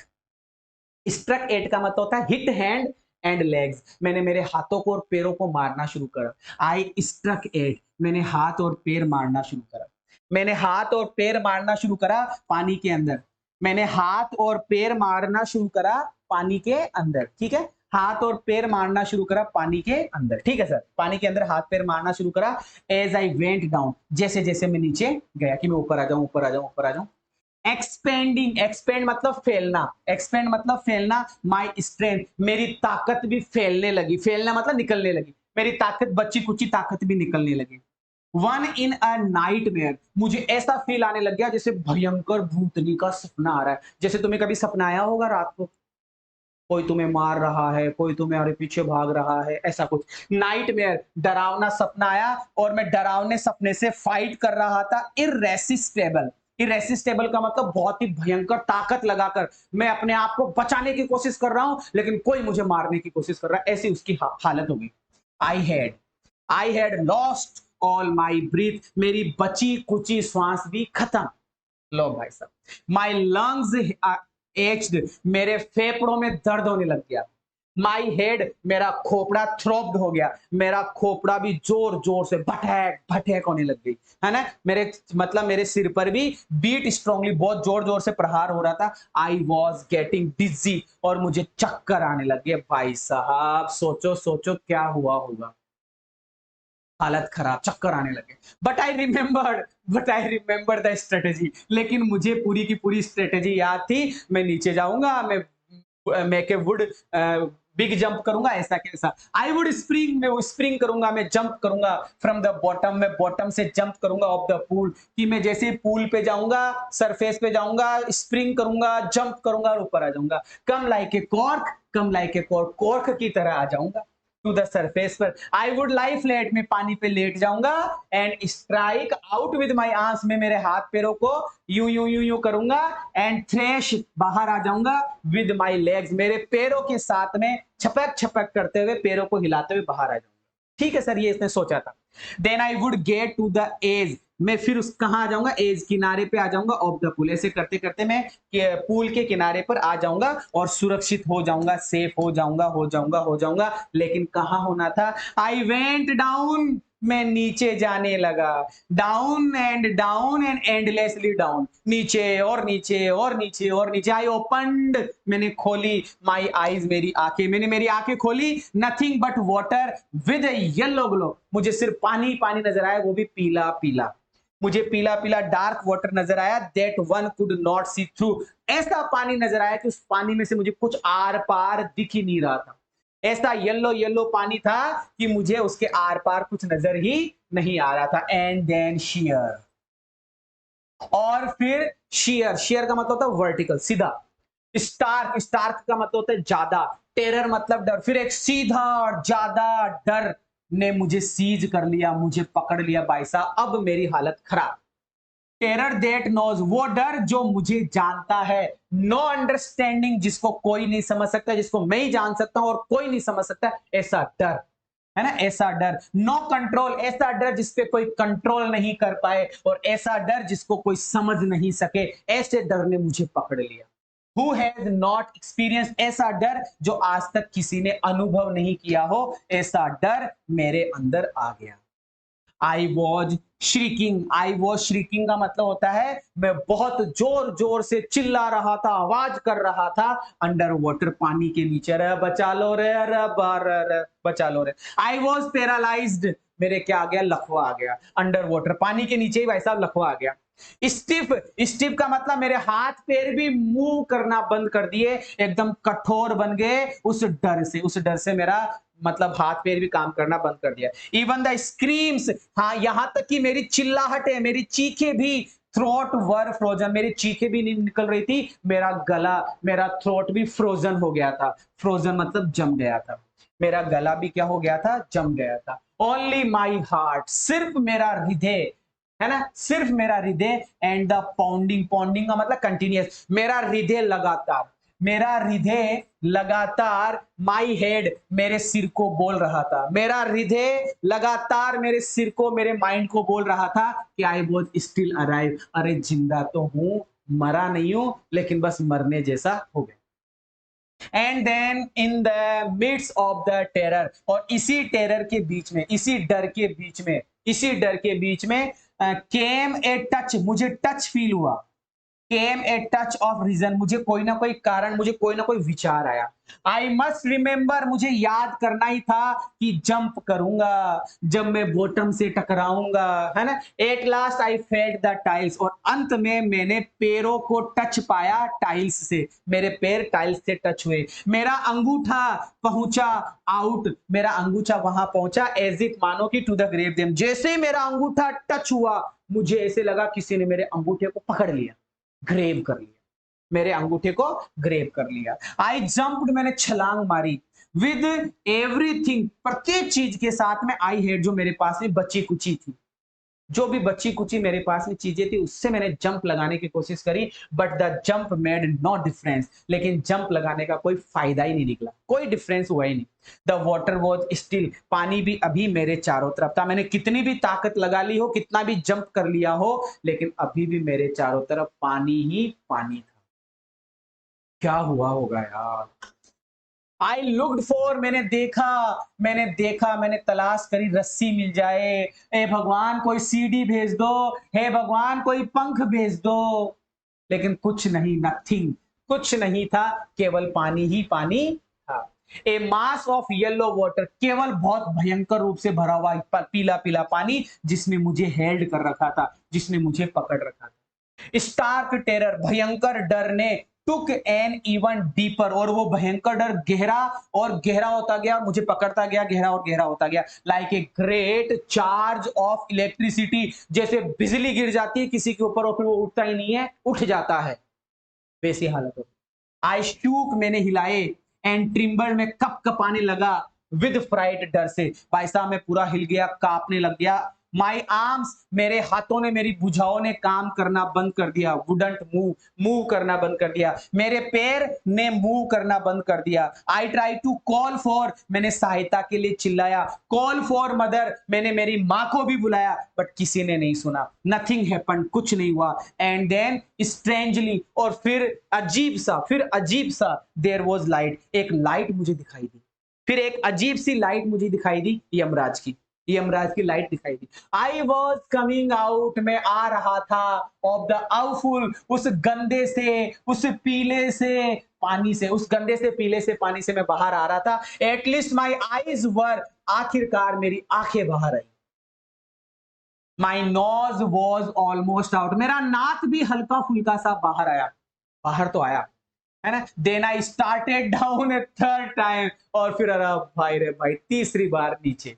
Struck at का मतलब होता है हिट हैंड एंड लेग्स, मैंने मेरे हाथों को और पैरों को मारना शुरू करा। आई स्ट्रक एट, मैंने हाथ और पैर मारना शुरू करा। मैंने हाथ और पैर मारना शुरू करा पानी के अंदर। मैंने हाथ और पैर मारना शुरू करा पानी के अंदर, ठीक है। हाथ और पैर मारना शुरू करा पानी के अंदर, ठीक है सर। पानी के अंदर हाथ पैर मारना शुरू करा। एज आई वेंट डाउन, जैसे जैसे मैं नीचे गया कि मैं ऊपर आ जाऊं, ऊपर आ जाऊं, ऊपर आ जाऊं। एक्सपेंडिंग, एक्सपेंड मतलब फैलना, एक्सपेंड मतलब फैलना। माई स्ट्रेंथ, मेरी ताकत भी फैलने लगी। फैलना मतलब निकलने लगी, मेरी ताकत, बच्ची कुची ताकत भी निकलने लगी। वन इन अ नाइटमेयर, मुझे ऐसा फील आने लग गया जैसे भयंकर भूतनी का सपना आ रहा है। जैसे तुम्हें कभी सपना आया होगा रात को, कोई तुम्हें मार रहा है, कोई तुम्हारे पीछे भाग रहा है, ऐसा कुछ। नाइटमेयर, डरावना सपना आया, और मैं डरावने सपने से फाइट कर रहा था। इररेसिस्टेबल, इररेसिस्टेबल का मतलब बहुत ही भयंकर ताकत लगाकर मैं अपने आप को बचाने की कोशिश कर रहा हूं, लेकिन कोई मुझे मारने की कोशिश कर रहा है, ऐसी उसकी हालत होगी। I had, I had lost all my breath, मेरी बची कुची श्वास भी खत्म। लो भाई साहब, माई लंग्स एच्ड, मेरे फेफड़ों में दर्द होने लग गया। माई हेड, मेरा खोपड़ा थ्रोप्ड हो गया, मेरा खोपड़ा भी जोर जोर से भटैक भटैक होने लग गई, है ना। मेरे मतलब मेरे सिर पर भी बीट स्ट्रांगली, बहुत जोर जोर से प्रहार हो रहा था। आई वॉज गेटिंग डिजी, और मुझे चक्कर आने लग गए। भाई साहब सोचो सोचो क्या हुआ होगा, हालत खराब, चक्कर आने लगे। But I remember the strategy, लेकिन मुझे पूरी की पूरी स्ट्रेटेजी याद थी। मैं नीचे जाऊंगा, मैं के वुड बिग जंप करूंगा, ऐसा कैसा। आई वुड स्प्रिंग, मैं वो स्प्रिंग करूंगा, मैं जंप करूंगा। फ्रॉम द बॉटम, मैं बॉटम से जंप करूंगा। ऑफ द पूल, कि मैं जैसे पूल पे जाऊंगा, सरफेस पे जाऊंगा, स्प्रिंग करूंगा, जंप करूंगा और ऊपर आ जाऊंगा। Come like a cork, come like a cork, cork की तरह आ जाऊंगा टू द सरफेस पर। आई वुड लाई फ्लैट, में पानी पे लेट जाऊंगा। And strike out with my arms, में मेरे हाथ पैरों को यूं यूं यूं यूं करूंगा। एंड थ्रेश, बाहर आ जाऊंगा। विद माई लेग्स, मेरे पैरों के साथ में छपक छपक करते हुए, पैरों को हिलाते हुए बाहर आ जाऊंगा। ठीक है सर, ये इसने सोचा था। Then I would get to the edge, मैं फिर उस कहां आ जाऊंगा, एज, किनारे पे आ जाऊंगा। ऑफ द पूल, ऐसे करते करते मैं पूल के किनारे पर आ जाऊंगा और सुरक्षित हो जाऊंगा, सेफ हो जाऊंगा, हो जाऊंगा, हो जाऊंगा। लेकिन कहां होना था? आई वेंट डाउन, मैं नीचे जाने लगा। डाउन एंड एंडलेसली डाउन, नीचे और नीचे और नीचे और नीचे। आई ओपनड, मैंने खोली। माई आईज, मेरी आंखें, मैंने मेरी आंखें खोली। Nothing but water with yellow glow, मुझे सिर्फ पानी पानी नजर आया, वो भी पीला पीला। मुझे पीला पीला डार्क वाटर नजर आया। That one could not see through, ऐसा पानी नजर आया कि उस पानी में से मुझे कुछ आर पार दिख ही नहीं रहा था। ऐसा येलो येलो पानी था कि मुझे उसके आर पार कुछ नजर ही नहीं आ रहा था। एंड देन शियर, और फिर शियर, शियर का मतलब होता है वर्टिकल, सीधा। स्टार्क, स्टार्क का मतलब होता है ज्यादा। टेरर मतलब डर, फिर एक सीधा और ज्यादा डर ने मुझे सीज कर लिया, मुझे पकड़ लिया। भाई साहब, अब मेरी हालत खराब। टेरर देट नोज, वो डर जो मुझे जानता है। नो अंडरस्टैंडिंग, जिसको कोई नहीं समझ सकता, जिसको मैं ही जान सकता हूं और कोई नहीं समझ सकता, ऐसा डर, है ना। ऐसा डर। नो कंट्रोल, ऐसा डर जिसपे कोई कंट्रोल नहीं कर पाए, और ऐसा डर जिसको कोई समझ नहीं सके, ऐसे डर ने मुझे पकड़ लिया। हु हैज नॉट एक्सपीरियंस, ऐसा डर जो आज तक किसी ने अनुभव नहीं किया हो, ऐसा डर मेरे अंदर आ गया। I was shrieking, I was shrieking का मतलब होता है मैं बहुत जोर जोर से चिल्ला रहा था, आवाज कर रहा था। अंडर वाटर, पानी के नीचे। रे बचा लो रे, अरे बार बचा लो रे। आई वॉज पैरालाइज्ड, मेरे क्या आ गया, लकवा आ गया। अंडर वाटर, पानी के नीचे ही भाई साहब लकवा आ गया। स्टिफ, स्टिफ का मतलब मेरे हाथ पैर भी मूव करना बंद कर दिए, एकदम कठोर बन गए उस डर से। उस डर से मेरा मतलब हाथ पैर भी काम करना बंद कर दिया। इवन द स्क्रीम्स, हाँ यहां तक कि मेरी चिल्लाहटें, मेरी चीखें भी, थ्रोट वर फ्रोजन, मेरी चीखें भी नहीं निकल रही थी। मेरा गला, मेरा थ्रोट भी फ्रोजन हो गया था। फ्रोजन मतलब जम गया था। मेरा गला भी क्या हो गया था, जम गया था। ओनली माई हार्ट, सिर्फ मेरा हृदय है ना, सिर्फ मेरा हृदय एंड द पाउंडिंग, पाउंडिंग का मतलब कंटिन्यूअस, मेरा हृदय लगातार, मेरा हृदय लगातार, माई हेड मेरे सिर को बोल रहा था, मेरा हृदय लगातार मेरे सिर को, मेरे माइंड को बोल रहा था कि आई वॉज स्टिल अराइव, अरे जिंदा तो हूं, मरा नहीं हूं, लेकिन बस मरने जैसा हो गया। And then in the midst of the terror, और इसी टेरर के बीच में, इसी डर के बीच में, इसी डर के बीच में केम ए टच, मुझे टच फील हुआ, केम ए टच ऑफ रीजन, मुझे कोई ना कोई कारण, मुझे कोई ना कोई विचार आया। आई मस्ट रिमेंबर, मुझे याद करना ही था कि जंप करूंगा जब मैं बॉटम से टकराऊंगा, है ना। At last I felt the tiles, और अंत में मैंने पैरों को टच पाया टाइल्स से, मेरे पैर टाइल्स से टच हुए, मेरा अंगूठा पहुंचा आउट, मेरा अंगूठा वहां पहुंचा एज इट, मानो कि टू द ग्रेव देम, जैसे ही मेरा अंगूठा टच हुआ मुझे ऐसे लगा किसी ने मेरे अंगूठे को पकड़ लिया, ग्रेब कर लिया, मेरे अंगूठे को ग्रेब कर लिया। आई जंप्ड, मैंने छलांग मारी, विद एवरीथिंग, प्रत्येक चीज के साथ में आई हेड, जो मेरे पास में बची कुची थी, जो भी बची कुची मेरे पास में चीजें थी उससे मैंने जंप लगाने की कोशिश करी, but the jump made no difference, लेकिन जंप लगाने का कोई फायदा ही नहीं निकला, कोई डिफरेंस हुआ ही नहीं। द वाटर वॉज स्टिल, पानी भी अभी मेरे चारों तरफ था, मैंने कितनी भी ताकत लगा ली हो, कितना भी जंप कर लिया हो, लेकिन अभी भी मेरे चारों तरफ पानी ही पानी था। क्या हुआ होगा यार। आई लुक्ड फॉर, मैंने देखा, मैंने तलाश करी, रस्सी मिल जाए, ए भगवान कोई सीढ़ी भेज दो, हे भगवान कोई पंख भेज दो, लेकिन कुछ नहीं, नथिंग, कुछ नहीं था, केवल पानी ही पानी था। ए मास ऑफ येलो वाटर, केवल बहुत भयंकर रूप से भरा हुआ पीला पीला पानी, जिसने मुझे हेल्ड कर रखा था, जिसने मुझे पकड़ रखा था। स्टार्क टेरर, भयंकर डर ने टुक एन इवन डीपर, और वो भयंकर डर गहरा और गहरा होता गया, और मुझे पकड़ता गया, गहरा और गहरा होता गया, like a great charge of electricity, जैसे बिजली गिर जाती है किसी के ऊपर और फिर वो उठता ही नहीं है, उठ जाता है, वैसी हालत हो। आई शूक, मैंने हिलाए, एंड ट्रिम्बल में कप कपाने लगा, विद फ्राइट, डर से, भाई साहब मैं पूरा हिल गया, कांपने लग गया। माई आर्म्स, मेरे हाथों ने, मेरी भुजाओं ने काम करना बंद कर दिया, वुडंट मूव, मूव करना बंद कर दिया, मेरे पैर ने मूव करना बंद कर दिया। I try to call for, मैंने सहायता के लिए चिल्लाया, कॉल फॉर मदर, मैंने मेरी माँ को भी बुलाया, बट किसी ने नहीं सुना, नथिंग हैपन, कुछ नहीं हुआ। एंड देन स्ट्रेंजली, और फिर अजीब सा देयर वॉज लाइट, एक लाइट मुझे दिखाई दी, फिर एक अजीब सी लाइट मुझे दिखाई दी, यमराज की लाइट दिखाई दी। आई वॉज कमिंग आउट, मैं आ रहा था, ऑफ द आउफुल, उस गंदे से, उस पीले से पानी से, उस गंदे से पीले से पानी से मैं बाहर आ रहा था। एटलीस्ट माई आईज वर, आखिरकार मेरी आंखें बाहर आई। My nose was almost out, मेरा नाक भी हल्का फुल्का सा बाहर आया, बाहर तो आया, है ना। Then I started down a third time, और फिर अरे भाई रे भाई, तीसरी बार नीचे।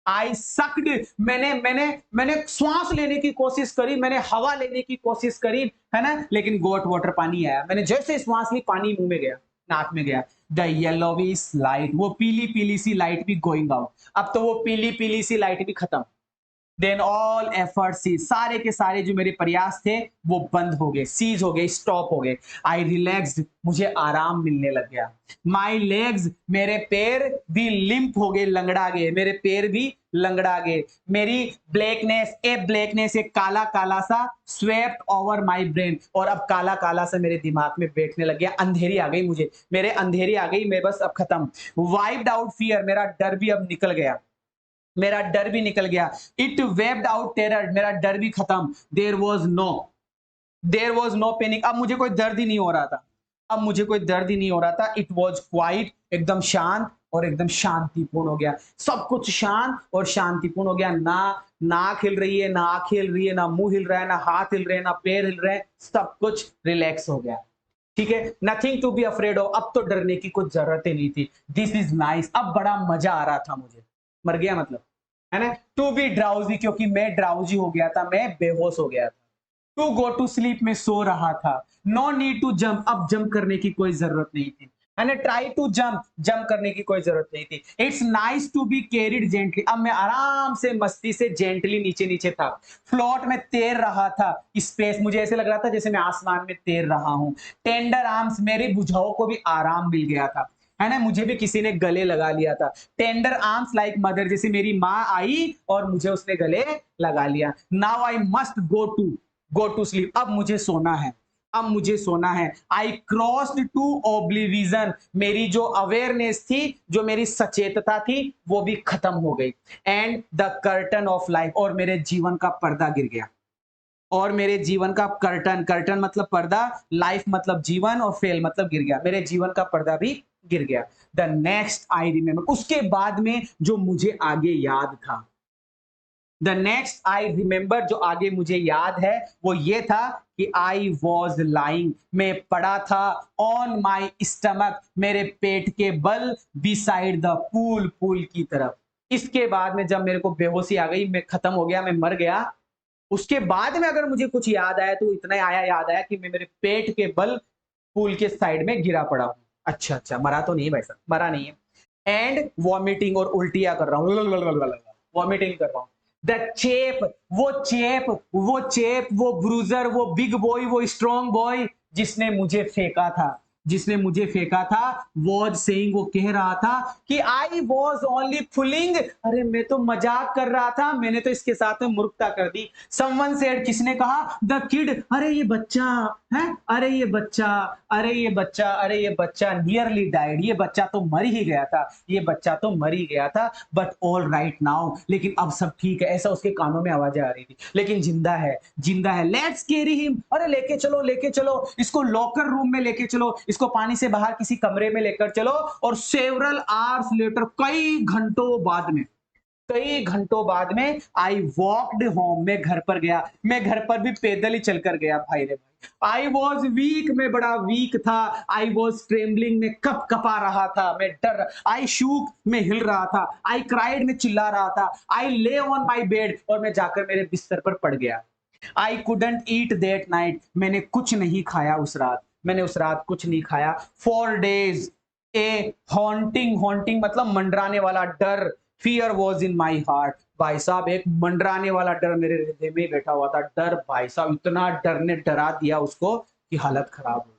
आई सक्ड, मैंने श्वास लेने की कोशिश करी, मैंने हवा लेने की कोशिश करी, है ना, लेकिन गोट वाटर पानी आया, मैंने जैसे श्वास ली पानी मुंह में गया, नाक में गया। द येलोविश लाइट, वो पीली पीली सी लाइट भी गोइंग आउट, अब तो वो पीली पीली सी लाइट भी खत्म। देन ऑल एफर्ट सीज, सारे के सारे जो मेरे प्रयास थे वो बंद हो गए, सीज हो गए, स्टॉप हो गए। आई रिलैक्स्ड, मुझे आराम मिलने लग गया। माई लेग्स, मेरे पैर भी लिंप हो गए, लंगड़ा गए, मेरे पैर भी लंगड़ा गए। मेरी ब्लैकनेस, एक काला काला सा स्वेप्ट ओवर माई ब्रेन, और अब काला काला सा मेरे दिमाग में बैठने लग गया, अंधेरी आ गई मुझे, मेरे अंधेरी आ गई, मैं बस अब खत्म। वाइप्ड आउट फियर, मेरा डर भी अब निकल गया, मेरा डर भी निकल गया। इट वेप्ड आउट टेरर, मेरा डर भी खत्म। देयर वॉज नो पेनिक, अब मुझे कोई दर्द ही नहीं हो रहा था, अब मुझे कोई दर्द ही नहीं हो रहा था। इट वॉज क्वाइट, एकदम शांत और एकदम शांतिपूर्ण हो गया, सब कुछ शांत और शांतिपूर्ण हो गया। ना नाक हिल रही है, ना आंख हिल रही है, ना मुंह हिल रहा है, ना हाथ हिल रहे हैं, ना पैर हिल रहे हैं, सब कुछ रिलैक्स हो गया। ठीक है, nothing to be afraid of, अब तो डरने की कुछ जरूरत ही नहीं थी। दिस इज नाइस, अब बड़ा मजा आ रहा था मुझे, मर गया मतलब, है ना। टू बी ड्राउजी, क्योंकि मैं ड्राउजी हो गया था, मैं बेहोश हो गया था। टू गो टू स्लीप, में सो रहा था। नो नीड टू जंप, अब जंप करने की कोई जरूरत नहीं थी, and try to jump, jump करने की कोई जरूरत नहीं थी। It's nice to be carried gently, अब मैं आराम से मस्ती से जेंटली नीचे नीचे था। फ्लोट में तैर रहा था, स्पेस मुझे ऐसे लग रहा था जैसे मैं आसमान में तैर रहा हूं। टेंडर आर्म्स, मेरे भुजाओं को भी आराम मिल गया था, है ना, मुझे भी किसी ने गले लगा लिया था। टेंडर आर्म्स लाइक मदर, जैसे मेरी माँ आई और मुझे उसने गले लगा लिया। Now I must go to sleep, अब मुझे सोना है, अब मुझे सोना है। आई क्रॉस्ड टू ओब्लिविजन, मेरी जो अवेयरनेस थी, जो मेरी सचेतता थी, वो भी खत्म हो गई। And the curtain of life, और मेरे जीवन का पर्दा गिर गया, और मेरे जीवन का कर्टन, कर्टन मतलब पर्दा, लाइफ मतलब जीवन, और फेल मतलब गिर गया, मेरे जीवन का पर्दा भी गिर गया। द नेक्स्ट आई रिमेम्बर, उसके बाद में जो मुझे आगे याद था, द नेक्स्ट आई रिमेंबर, जो आगे मुझे याद है वो ये था कि आई वॉज लाइंग, मैं पड़ा था ऑन माई स्टमक, मेरे पेट के बल, बिसाइड द पूल, पूल की तरफ। इसके बाद में जब मेरे को बेहोशी आ गई, मैं खत्म हो गया, मैं मर गया, उसके बाद में अगर मुझे कुछ याद आया तो इतना आया, याद आया कि मैं मेरे पेट के बल पूल के साइड में गिरा पड़ा हूं। अच्छा अच्छा, मरा तो नहीं भाई साहब, मरा नहीं है। एंड वॉमिटिंग, और उल्टियां कर रहा हूँ, वॉमिटिंग कर रहा हूँ। द चेप, वो चेप, वो ब्रूजर, वो बिग बॉय, वो स्ट्रॉन्ग बॉय जिसने मुझे फेंका था, जिसने मुझे फेंका था, वॉज सेइंग, वो कह रहा था कि आई वॉज ओनली फुलिंग, अरे मैं तो मजाक कर रहा था, मैंने तो इसके साथ में मूर्खता कर दी। समवन सेड, किसने कहा, द किड, अरे ये बच्चा है, अरे ये बच्चा, अरे ये बच्चा, अरे ये बच्चा नियरली डाइड, ये बच्चा तो मर ही गया था, ये बच्चा तो मर ही गया था, बट ऑल राइट नाउ, लेकिन अब सब ठीक है, ऐसा उसके कानों में आवाजें आ रही थी, लेकिन जिंदा है, जिंदा है। लेट्स कैरी हिम, अरे लेके चलो, लेके चलो इसको, लॉकर रूम में लेके चलो इसको, पानी से बाहर किसी कमरे में लेकर चलो। और सेवरल आवर्स लेटर, कई घंटों बाद में आई वॉकड होम, मैं घर पर गया, मैं घर पर भी पैदल ही चलकर गया भाई रे भाई। आई वॉज वीक, मैं बड़ा वीक था। आई वॉज ट्रेम्बलिंग, में कप कपा रहा था, मैं डर, आई शूक, में हिल रहा था, आई क्राइड, में चिल्ला रहा था, आई ले ऑन माई बेड, और मैं जाकर मेरे बिस्तर पर पड़ गया। I couldn't eat that night, मैंने कुछ नहीं खाया उस रात, मैंने उस रात कुछ नहीं खाया। 4 days, ए हॉन्टिंग, हॉन्टिंग मतलब मंडराने वाला डर, fear was in my heart, भाई साहब एक मंडराने वाला डर मेरे हृदय में बैठा हुआ था। डर, भाई साहब इतना डर ने डरा दिया उसको कि हालत खराब हो गई।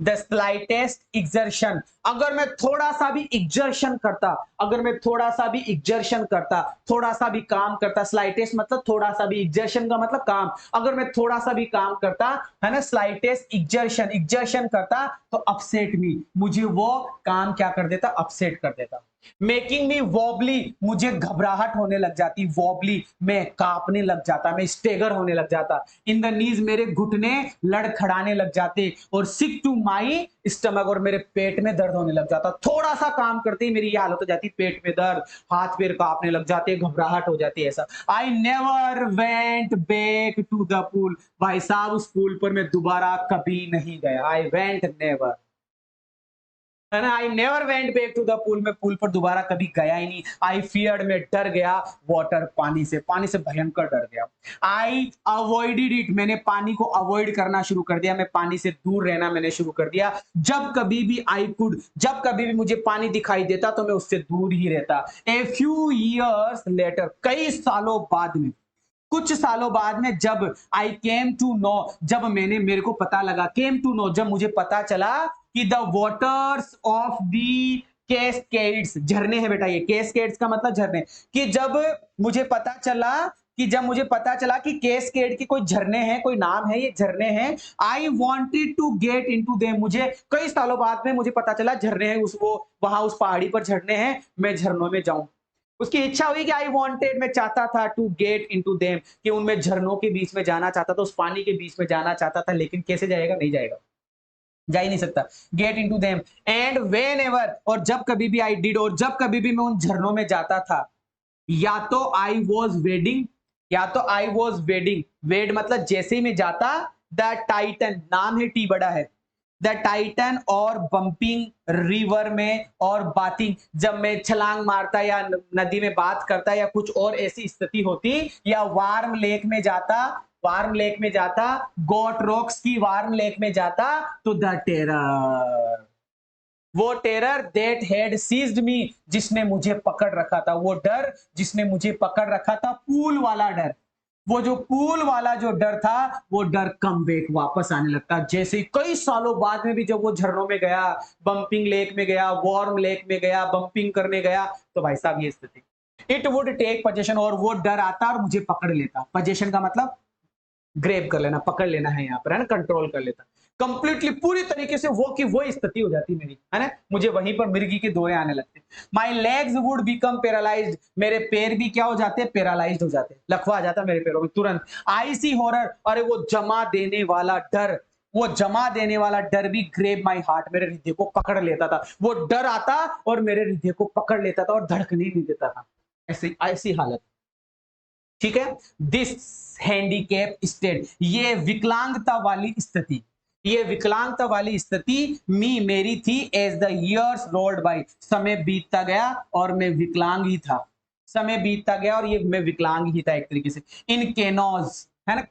द स्लाइटेस्ट एक्सर्शन, अगर मैं थोड़ा सा भी एक्सर्शन करता, अगर मैं थोड़ा सा भी एक्सर्शन करता, थोड़ा सा भी काम करता, स्लाइटेस्ट मतलब थोड़ा सा भी, एक्सर्शन का मतलब काम, अगर मैं थोड़ा सा भी काम करता, है ना, स्लाइटेस्ट एक्सर्शन, एक्सर्शन करता, तो अपसेट मी, मुझे वो काम क्या कर देता, अपसेट कर देता। मेकिंग मी वॉबली, मुझे घबराहट होने लग जाती, वॉबली, मैं कांपने लग जाता, मैं स्टेगर होने लग जाता। इन द नीज, मेरे घुटने लड़खड़ाने लग जाते, और सिक टू माई स्टमक, और मेरे पेट में दर्द होने लग जाता। थोड़ा सा काम करते ही मेरी ये हालत हो जाती, पेट में दर्द, हाथ पैर कांपने लग जाते, घबराहट हो जाती है ऐसा। I never went back to the pool, भाई साहब उस पूल पर मैं दोबारा कभी नहीं गया। आई वेंट नेवर, है ना, I never went back to the pool, मैं पूल पर दोबारा कभी गया ही नहीं। आई फियर्ड, मैं डर गया, वाटर, पानी से, पानी से भयंकर डर गया। आई अवॉइडेड इट, मैंने पानी को अवॉइड करना शुरू कर दिया, मैं पानी से दूर रहना मैंने शुरू कर दिया। जब कभी भी आई कुड, जब कभी भी मुझे पानी दिखाई देता तो मैं उससे दूर ही रहता। ए फ्यू ईयर्स लेटर, कई सालों बाद में, कुछ सालों बाद में, जब आई केम टू नो, जब मैंने, मेरे को पता लगा, केम टू नो, जब मुझे पता चला कि the waters of the cascades, झरने हैं बेटा, ये कैस्केड्स का मतलब झरने, कि जब मुझे पता चला, कि जब मुझे पता चला कि कैस्केड के कोई झरने हैं, कोई नाम है ये झरने हैं, I wanted to get into them, मुझे कई सालों बाद में मुझे पता चला झरने हैं, उस वो वहां उस पहाड़ी पर झरने हैं, मैं झरनों में जाऊं। उसकी इच्छा हुई कि आई वांटेड, मैं चाहता था, टू गेट इनटू देम, कि उनमें झरनों के बीच में जाना चाहता था, उस पानी के बीच में जाना चाहता था, लेकिन कैसे जाएगा, नहीं जाएगा, जा ही नहीं सकता। Gate into them, and when ever, और जब कभी भी आई डिड, और जब कभी भी मैं उन झरनों में जाता था, या तो आई वॉज वेडिंग, या तो आई वॉज वेडिंग, वेड मतलब जैसे ही मैं जाता, द टाइटन, नाम है टी बड़ा है, द टाइटन, और बंपिंग रिवर में, और बातिंग, जब मैं छलांग मारता या नदी में बात करता या कुछ और ऐसी स्थिति होती, या वार्म लेक में जाता, वार्म लेक में जाता, गोट रॉक्स की वार्म लेक में जाता, तो द टेरर, वो टेरर दैट हैड सीज्ड मी, जिसने मुझे पकड़ रखा था, वो डर जिसने मुझे पकड़ रखा था, पूल वाला डर, वो जो पूल वाला जो डर था, वो डर कम बैक वापस आने लगता। जैसे ही कई सालों बाद में भी जब वो झरनों में गया, बंपिंग लेक में गया, वार्म लेक में गया, बंपिंग करने गया, तो भाई साहब ये स्थिति, इट वुड टेक पोजेशन, और वो डर आता और मुझे पकड़ लेता। पोजेशन का मतलब ग्रेब कर लेना, पकड़ लेना है यहाँ पर, है ना, कंट्रोल कर लेता कंप्लीटली, पूरी तरीके से वो की वो स्थिति हो जाती मेरी, है ना, मुझे वहीं पर मिर्गी के दौरे आने लगते। My legs would become paralysed, मेरे पैर भी क्या हो जाते, पैरालाइज्ड हो जाते, लकवा आ जाता मेरे पैरों में तुरंत। आई सी हॉरर, अरे वो जमा देने वाला डर, वो जमा देने वाला डर भी ग्रेब माई हार्ट, मेरे हृदय को पकड़ लेता था। वो डर आता और मेरे हृदय को पकड़ लेता था और धड़कने नहीं देता था। ऐसी ऐसी हालत, ठीक है। दिस हैंडीकैप स्टेट, ये विकलांगता वाली स्थिति, ये विकलांगता वाली स्थिति मेरी थी। As the years rolled by, समय बीतता गया और मैं विकलांग ही था, समय बीतता गया और ये मैं विकलांग ही था एक तरीके से। इन केनोज, है ना,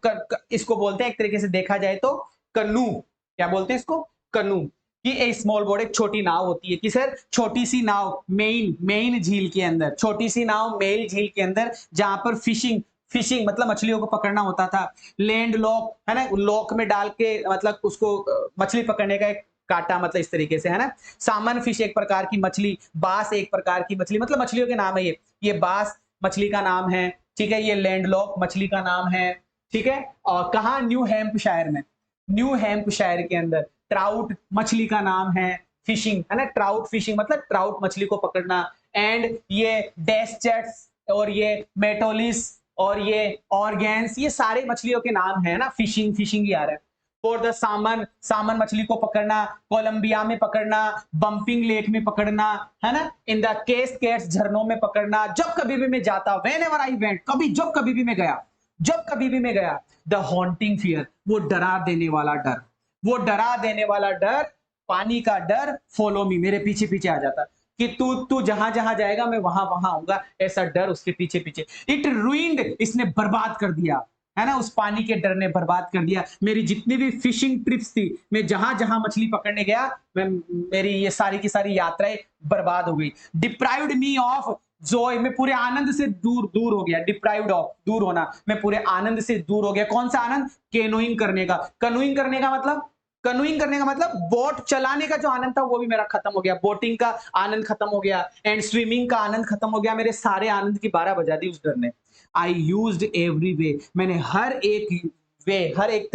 इसको बोलते हैं एक तरीके से देखा जाए तो कनू, क्या बोलते हैं इसको, कनू, कि ए स्मॉल बोट, एक छोटी नाव होती है कि सर, छोटी सी नाव मेन मेन झील के अंदर, छोटी सी नाव मेल झील के अंदर, जहां पर फिशिंग, फिशिंग मतलब मछलियों को पकड़ना होता था। लैंड लॉक, है ना, लॉक में डाल के मतलब उसको मछली पकड़ने का एक काटा, मतलब इस तरीके से, है ना। सामन फिश एक प्रकार की मछली, बास एक प्रकार की मछली, मतलब मछलियों के नाम है ये बास मछली का नाम है, ठीक है, ये लैंड लॉक मछली का नाम है, ठीक है। और कहा, न्यू हैम्पशायर में, न्यू हैम्पशायर के अंदर ट्राउट मछली का नाम है, फिशिंग, है ना, ट्राउट फिशिंग मतलब ट्राउट मछली को पकड़ना। एंड ये डेस्चेट्स और ये मेटोलिस और ये ऑर्गेन्स, ये सारे मछलियों के नाम है ना, फिशिंग फिशिंग ही आ रहा है। फॉर द सामन, सामन मछली को पकड़ना, कोलंबिया में पकड़ना, बंपिंग लेक में पकड़ना, है ना, इन द केस केट्स झरनों में पकड़ना। जब कभी भी मैं जाता, वेन एवर आई वेंट, कभी जब कभी भी मैं गया, जब कभी भी मैं गया, द हॉन्टिंग फियर, वो डरा देने वाला डर, वो डरा देने वाला डर, पानी का डर, फॉलो मी, मेरे पीछे पीछे आ जाता कि तू तू जहां जहां जाएगा मैं वहां वहां आऊंगा, ऐसा डर उसके पीछे पीछे। इट रूइंड, इसने बर्बाद कर दिया, है ना, उस पानी के डर ने बर्बाद कर दिया मेरी जितनी भी फिशिंग ट्रिप्स थी, मैं जहां जहां मछली पकड़ने गया, मैं, मेरी ये सारी की सारी यात्राएं बर्बाद हो गई। डिप्राइव्ड मी ऑफ जॉय, मैं पूरे आनंद से दूर दूर हो गया, डिप्राइव्ड ऑफ दूर होना, मैं पूरे आनंद से दूर हो गया। कौन सा आनंद, कैनोइंग करने का, कनोइंग करने का मतलब, कनोइंग करने का मतलब बोट चलाने का जो आनंद था वो भी मेरा खत्म हो गया, बोटिंग का आनंद खत्म हो गया, एंड स्विमिंग का आनंद खत्म हो गया, मेरे सारे आनंद की 12 बजा दी उस डर ने। आई यूज्ड एवरी वे, मैंने हर एक वे, हर एक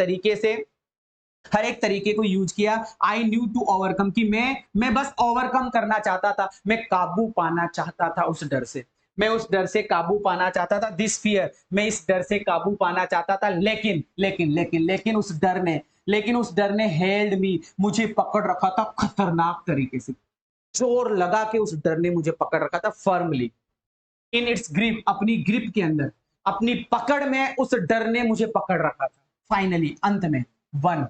तरीके को यूज किया। आई न्यू टू ओवरकम, कि मैं बस ओवरकम करना चाहता था, मैं काबू पाना चाहता था उस डर से, मैं उस डर से काबू पाना चाहता था। दिस फियर, मैं इस डर से काबू पाना चाहता था, लेकिन लेकिन लेकिन लेकिन उस डर ने हेल्ड मी, मुझे पकड़ रखा था खतरनाक तरीके से, जोर लगा के उस डर ने मुझे पकड़ रखा था फर्मली, इन इट्स ग्रिप, अपनी ग्रिप के अंदर, अपनी पकड़ में उस डर ने मुझे पकड़ रखा था। फाइनली अंत में 1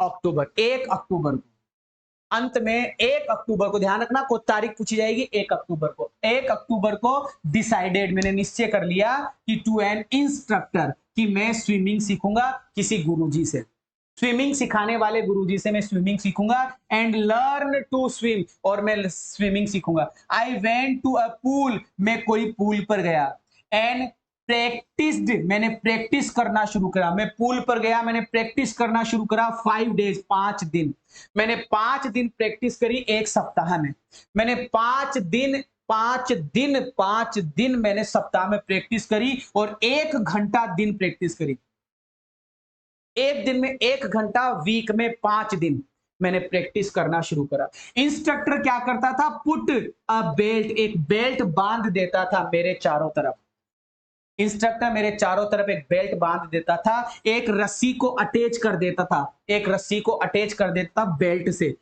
अक्टूबर, 1 अक्टूबर को, अंत में 1 अक्टूबर को, ध्यान रखना कोई तारीख पूछी जाएगी, 1 अक्टूबर को, 1 अक्टूबर को डिसाइडेड, मैंने निश्चय कर लिया कि टू एन इंस्ट्रक्टर, कि मैं स्विमिंग सीखूंगा किसी गुरुजी से, स्विमिंग सिखाने वाले गुरुजी से मैं स्विमिंग सीखूंगा। एंड लर्न टू स्विम, और मैं स्विमिंग सीखूंगा। I went to a pool, मैं कोई पूल पर गया। एंड प्रैक्टिस्ड, मैंने प्रैक्टिस करना शुरू करा, मैं पूल पर गया, मैंने प्रैक्टिस करना शुरू करा। 5 डेज, 5 दिन, मैंने 5 दिन प्रैक्टिस करी एक सप्ताह में, मैंने 5 दिन, 5 दिन, 5 दिन मैंने सप्ताह में प्रैक्टिस करी, और 1 घंटा दिन प्रैक्टिस करी, एक दिन में 1 घंटा, वीक में 5 दिन मैंने प्रैक्टिस करना शुरू करा। इंस्ट्रक्टर क्या करता था, पुट अ बेल्ट, एक बेल्ट बांध देता था मेरे चारों तरफ, इंस्ट्रक्टर मेरे चारों तरफ एक बेल्ट बांध देता था, एक रस्सी को अटैच कर देता था, एक रस्सी को अटैच कर देता था बेल्ट से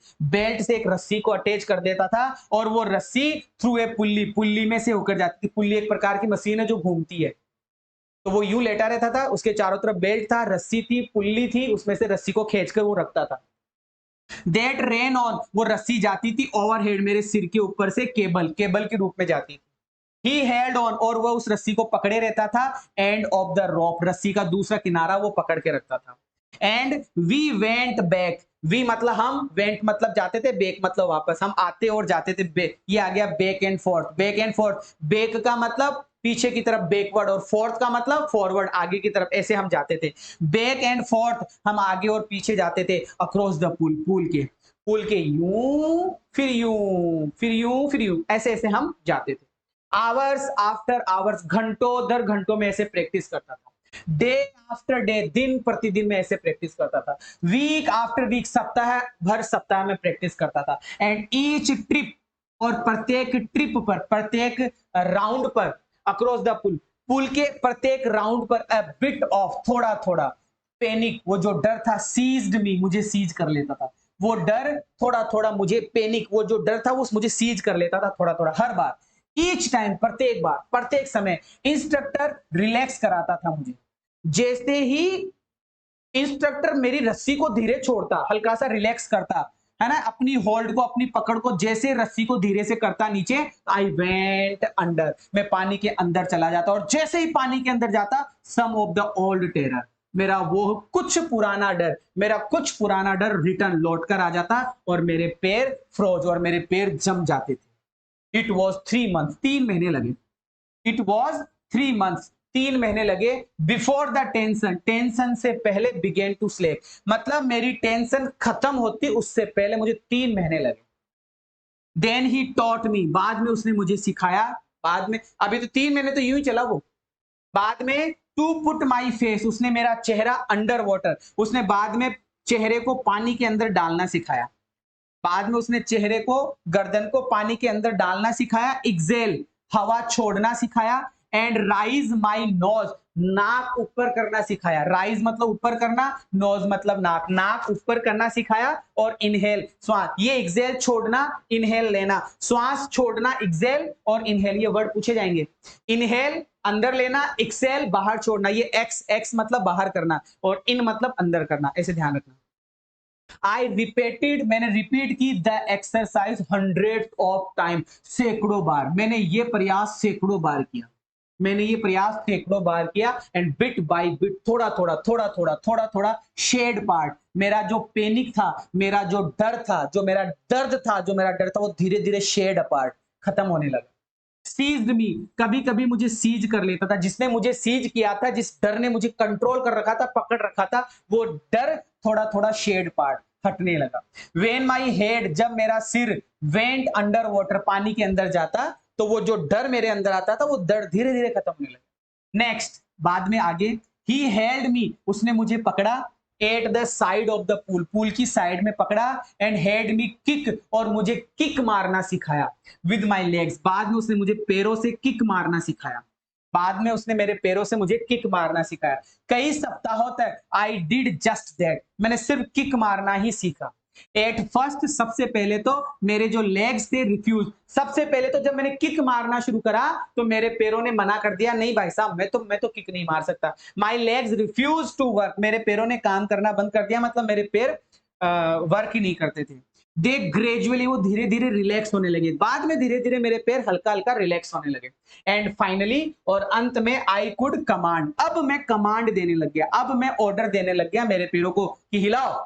एक रस्सी को अटैच कर देता था, और वो रस्सी थ्रू ए पुल्ली, पुल्ली में से होकर जाती थी। पुल्ली एक प्रकार की मशीन है जो घूमती है, तो वो यूं लेटा रहता था, उसके चारों तरफ बेल्ट था, रस्सी थी, पुल्ली थी, उसमें से रस्सी को खींचकर वो रखता था। दैट रेन ऑन, वो रस्सी जाती थी ओवरहेड, मेरे सिर के ऊपर से केबल, केबल के रूप में जाती थी। ही हेल्ड ऑन, और वह उस रस्सी को पकड़े रहता था। एंड ऑफ द रोप, रस्सी का दूसरा किनारा वो पकड़ के रखता था। And we went back, we मतलब हम, वेंट मतलब जाते थे, बेक मतलब वापस, हम आते और जाते थे, बेक, ये आ गया back and fourth. Back and fourth, back का मतलब पीछे की तरफ बैकवर्ड, और फोर्थ का मतलब फॉरवर्ड, आगे की तरफ, ऐसे हम जाते थे। बैक एंड फोर्थ, हम आगे और पीछे जाते थे अक्रॉस द पूल, पूल के यूं फिर यूं फिर यूं फिर यूं, ऐसे ऐसे हम जाते थे। आवर्स आफ्टर आवर्स, घंटों दर घंटों में ऐसे प्रैक्टिस करता था। डे आफ्टर डे, दिन प्रतिदिन में ऐसे प्रैक्टिस करता था। वीक आफ्टर वीक, सप्ताह भर सप्ताह में प्रैक्टिस करता था। एंड ईच ट्रिप, और प्रत्येक ट्रिप पर, प्रत्येक राउंड पर, अक्रॉस द पुल, पुल के प्रत्येक राउंड पर, अ बिट ऑफ, थोड़ा थोड़ा, पैनिक, वो जो डर था, सीज्ड मी, मुझे सीज कर लेता था। वो डर थोड़ा थोड़ा मुझे, पैनिक, वो जो डर था वो मुझे सीज कर लेता था थोड़ा थोड़ा, हर बार, ईच टाइम, प्रत्येक बार, प्रत्येक समय। इंस्ट्रक्टर रिलैक्स कराता था मुझे। जैसे ही इंस्ट्रक्टर मेरी रस्सी को धीरे छोड़ता, हल्का सा रिलैक्स करता, है ना, अपनी होल्ड को, अपनी पकड़ को जैसे रस्सी को धीरे से करता नीचे, आई वेंट अंडर, मैं पानी के अंदर चला जाता, और जैसे ही पानी के अंदर जाता, सम ऑफ द ओल्ड टेरर, मेरा वो कुछ पुराना डर, मेरा कुछ पुराना डर रिटर्न लौट कर आ जाता, और मेरे पैर फ्रोज, और मेरे पैर जम जाते थे। इट वॉज 3 मंथ, 3 महीने लगे। इट वॉज 3 मंथ्स, 3 महीने लगे। बिफोर द टेंशन, टेंशन से पहले, बिगेन टू स्लेप, मतलब मेरी टेंशन खत्म होती उससे पहले मुझे 3 महीने लगे। देन ही टॉट मी, बाद में उसने मुझे सिखाया, बाद में, अभी तो 3 महीने तो यूं ही चला वो, बाद में टू पुट माई फेस, उसने मेरा चेहरा अंडर वाटर, उसने बाद में चेहरे को पानी के अंदर डालना सिखाया। बाद में उसने चेहरे को, गर्दन को पानी के अंदर डालना सिखाया। एक्सेल, हवा छोड़ना सिखाया। एंड राइज माई नोज, नाक ऊपर करना सिखाया। राइज मतलब ऊपर करना, नोज मतलब नाक, नाक ऊपर करना सिखाया। और इनहेल, श्वास, ये एक्सेल छोड़ना, इनहेल लेना, श्वास छोड़ना, एक्सेल और इनहेल, ये वर्ड पूछे जाएंगे। इनहेल अंदर लेना, एक्सेल बाहर छोड़ना, ये एक्स, एक्स मतलब बाहर करना, और इन मतलब अंदर करना, ऐसे ध्यान रखना। आई रिपीटेड, मैंने रिपीट की द एक्सरसाइज 100 ऑफ टाइम, सैकड़ों बार, मैंने ये प्रयास सैकड़ों बार किया, मैंने ये प्रयास सैकड़ों बार किया। एंड बिट बाय बिट, थोड़ा थोड़ा थोड़ा थोड़ा थोड़ा थोड़ा, शेड पार्ट, मेरा जो पैनिक था, मेरा जो डर था, जो मेरा दर्द था, जो मेरा डर था, वो धीरे धीरे शेड अपार्ट, खत्म होने लगा। सीज्ड मी, कभी कभी मुझे सीज कर लेता था, जिसने मुझे सीज किया था, जिस डर ने मुझे कंट्रोल कर रखा था, पकड़ रखा था, वो डर थोड़ा थोड़ा शेड पार्ट, हटने लगा। वेन माई हेड, जब मेरा सिर वेंट अंडर वाटर, पानी के अंदर जाता, तो वो जो डर मेरे अंदर आता था, वो डर धीरे धीरे खत्म होने लगा। नेक्स्ट, बाद में आगे, ही हेल्ड मी, उसने मुझे पकड़ा, at the side of the pool, pool की साइड में पकड़ा। एंड हेड मी किक, और मुझे किक मारना सिखाया विद माई लेग्स, बाद में उसने मुझे पैरों से किक मारना सिखाया, बाद में उसने मेरे पैरों से मुझे किक मारना सिखाया। कई सप्ताहों तक आई डिड जस्ट दैट, मैंने सिर्फ किक मारना ही सीखा। एट फर्स्ट, सबसे पहले तो मेरे जो लेग्स थे रिफ्यूज, सबसे पहले तो जब मैंने किक मारना शुरू करा, तो मेरे पैरों ने मना कर दिया, नहीं भाई साहब, मैं तो किक नहीं मार सकता। My legs refuse to work, मेरे पैरों ने काम करना बंद कर दिया, मतलब मेरे पैर वर्क ही नहीं करते थे। दे ग्रेजुअली, वो धीरे धीरे रिलैक्स होने लगे, बाद में धीरे धीरे मेरे पैर हल्का हल्का रिलैक्स होने लगे। एंड फाइनली, और अंत में, आई कुड कमांड, अब मैं कमांड देने लग गया, अब मैं ऑर्डर देने लग गया मेरे पैरों को कि हिलाओ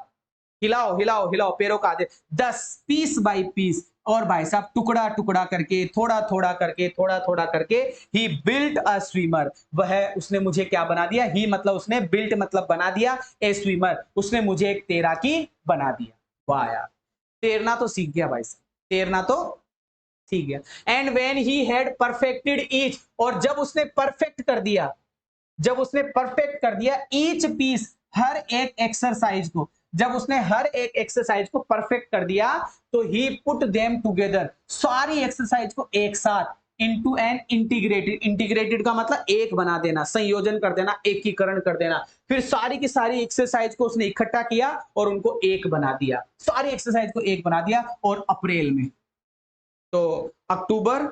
हिलाओ हिलाओ हिलाओ, पैरों का आदेश, 10 पीस बाई पीस, और भाई साहब टुकड़ा टुकड़ा करके, थोड़ा थोड़ा करके, थोड़ा थोड़ा करके, ही बिल्ट अ स्विमर, वह, उसने मुझे क्या बना दिया, ही मतलब उसने, बिल्ट मतलब बना दिया, ए स्विमर, उसने मुझे एक तैराकी बना दिया। वाह यार, तैरना तो सीख गया भाई साहब, तैरना तो सीख गया। And when he had perfected each, और जब उसने परफेक्ट कर दिया, जब उसने परफेक्ट कर दिया ईच पीस, हर एक एक्सरसाइज को, जब उसने हर एक एक्सरसाइज को परफेक्ट कर दिया, तो ही पुट देम टुगेदर, सारी एक्सरसाइज को एक साथ, इनटू एन इंटीग्रेटेड, इंटीग्रेटेड का मतलब एक बना देना, संयोजन कर देना, एकीकरण कर देना। फिर सारी की सारी एक्सरसाइज को उसने इकट्ठा किया और उनको एक बना दिया, सारी एक्सरसाइज को एक बना दिया। और अप्रैल में, तो अक्टूबर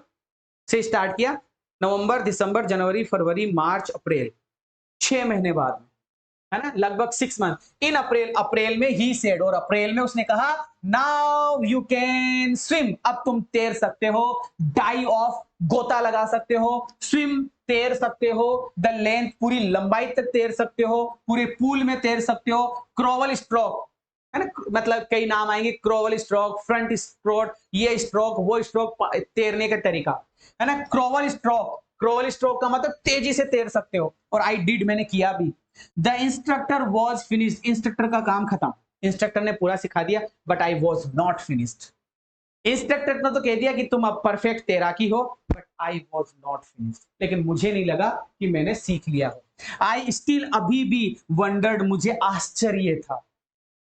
से स्टार्ट किया, नवंबर, दिसंबर, जनवरी, फरवरी, मार्च, अप्रैल, 6 महीने बाद में, है ना, लगभग 6 मंथ। इन अप्रैल, अप्रैल में ही सेड, और अप्रैल में उसने कहा, नाउ यू कैन स्विम, अब तुम तैर सकते हो, डाई ऑफ, गोता लगा सकते हो, स्विम, तैर सकते हो, द लेंथ, पूरी लंबाई तक तैर सकते हो, पूरे पूल में तैर सकते हो, क्रॉवल स्ट्रोक, है ना, मतलब कई नाम आएंगे, क्रोवल स्ट्रोक, फ्रंट स्ट्रोक, ये स्ट्रोक, वो स्ट्रोक, तैरने का तरीका, है ना। क्रोवल स्ट्रोक, क्रोवल स्ट्रोक का मतलब तेजी से तैर सकते हो, और आई डिड, मैंने किया भी। The instructor was finished, instructor का काम खत्म, इंस्ट्रक्टर ने पूरा सिखा दिया, but I was not finished. Instructor ने तो कह दिया कि तुम अब परफेक्ट तैराकी हो, but I was not finished, लेकिन मुझे नहीं लगा कि मैंने सीख लिया हो। आई स्टिल, अभी भी, वंडर्ड, मुझे आश्चर्य था।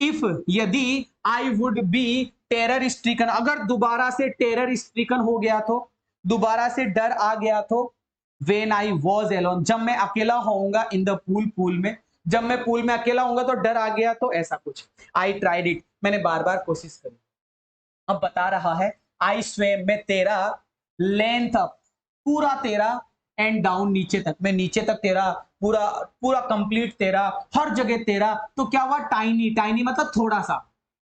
इफ, यदि, I would be terror stricken, अगर दोबारा से टेरर स्ट्रिकन हो गया तो, दोबारा से डर आ गया तो, वेन आई वॉज एलोन, जब मैं अकेला होऊंगा, इन द पूल, पूल में, जब मैं पूल में अकेला होऊंगा तो डर आ गया तो, ऐसा कुछ। आई ट्राइड इट, मैंने बार बार कोशिश करी। अब बता रहा है, आई स्वेम, मैं तेरा, लेंथ अप, पूरा तेरा, एंड डाउन, नीचे तक, मैं नीचे तक तेरा, पूरा पूरा कंप्लीट तेरा, हर जगह तेरा। तो क्या हुआ, टाइनी, टाइनी मतलब थोड़ा सा,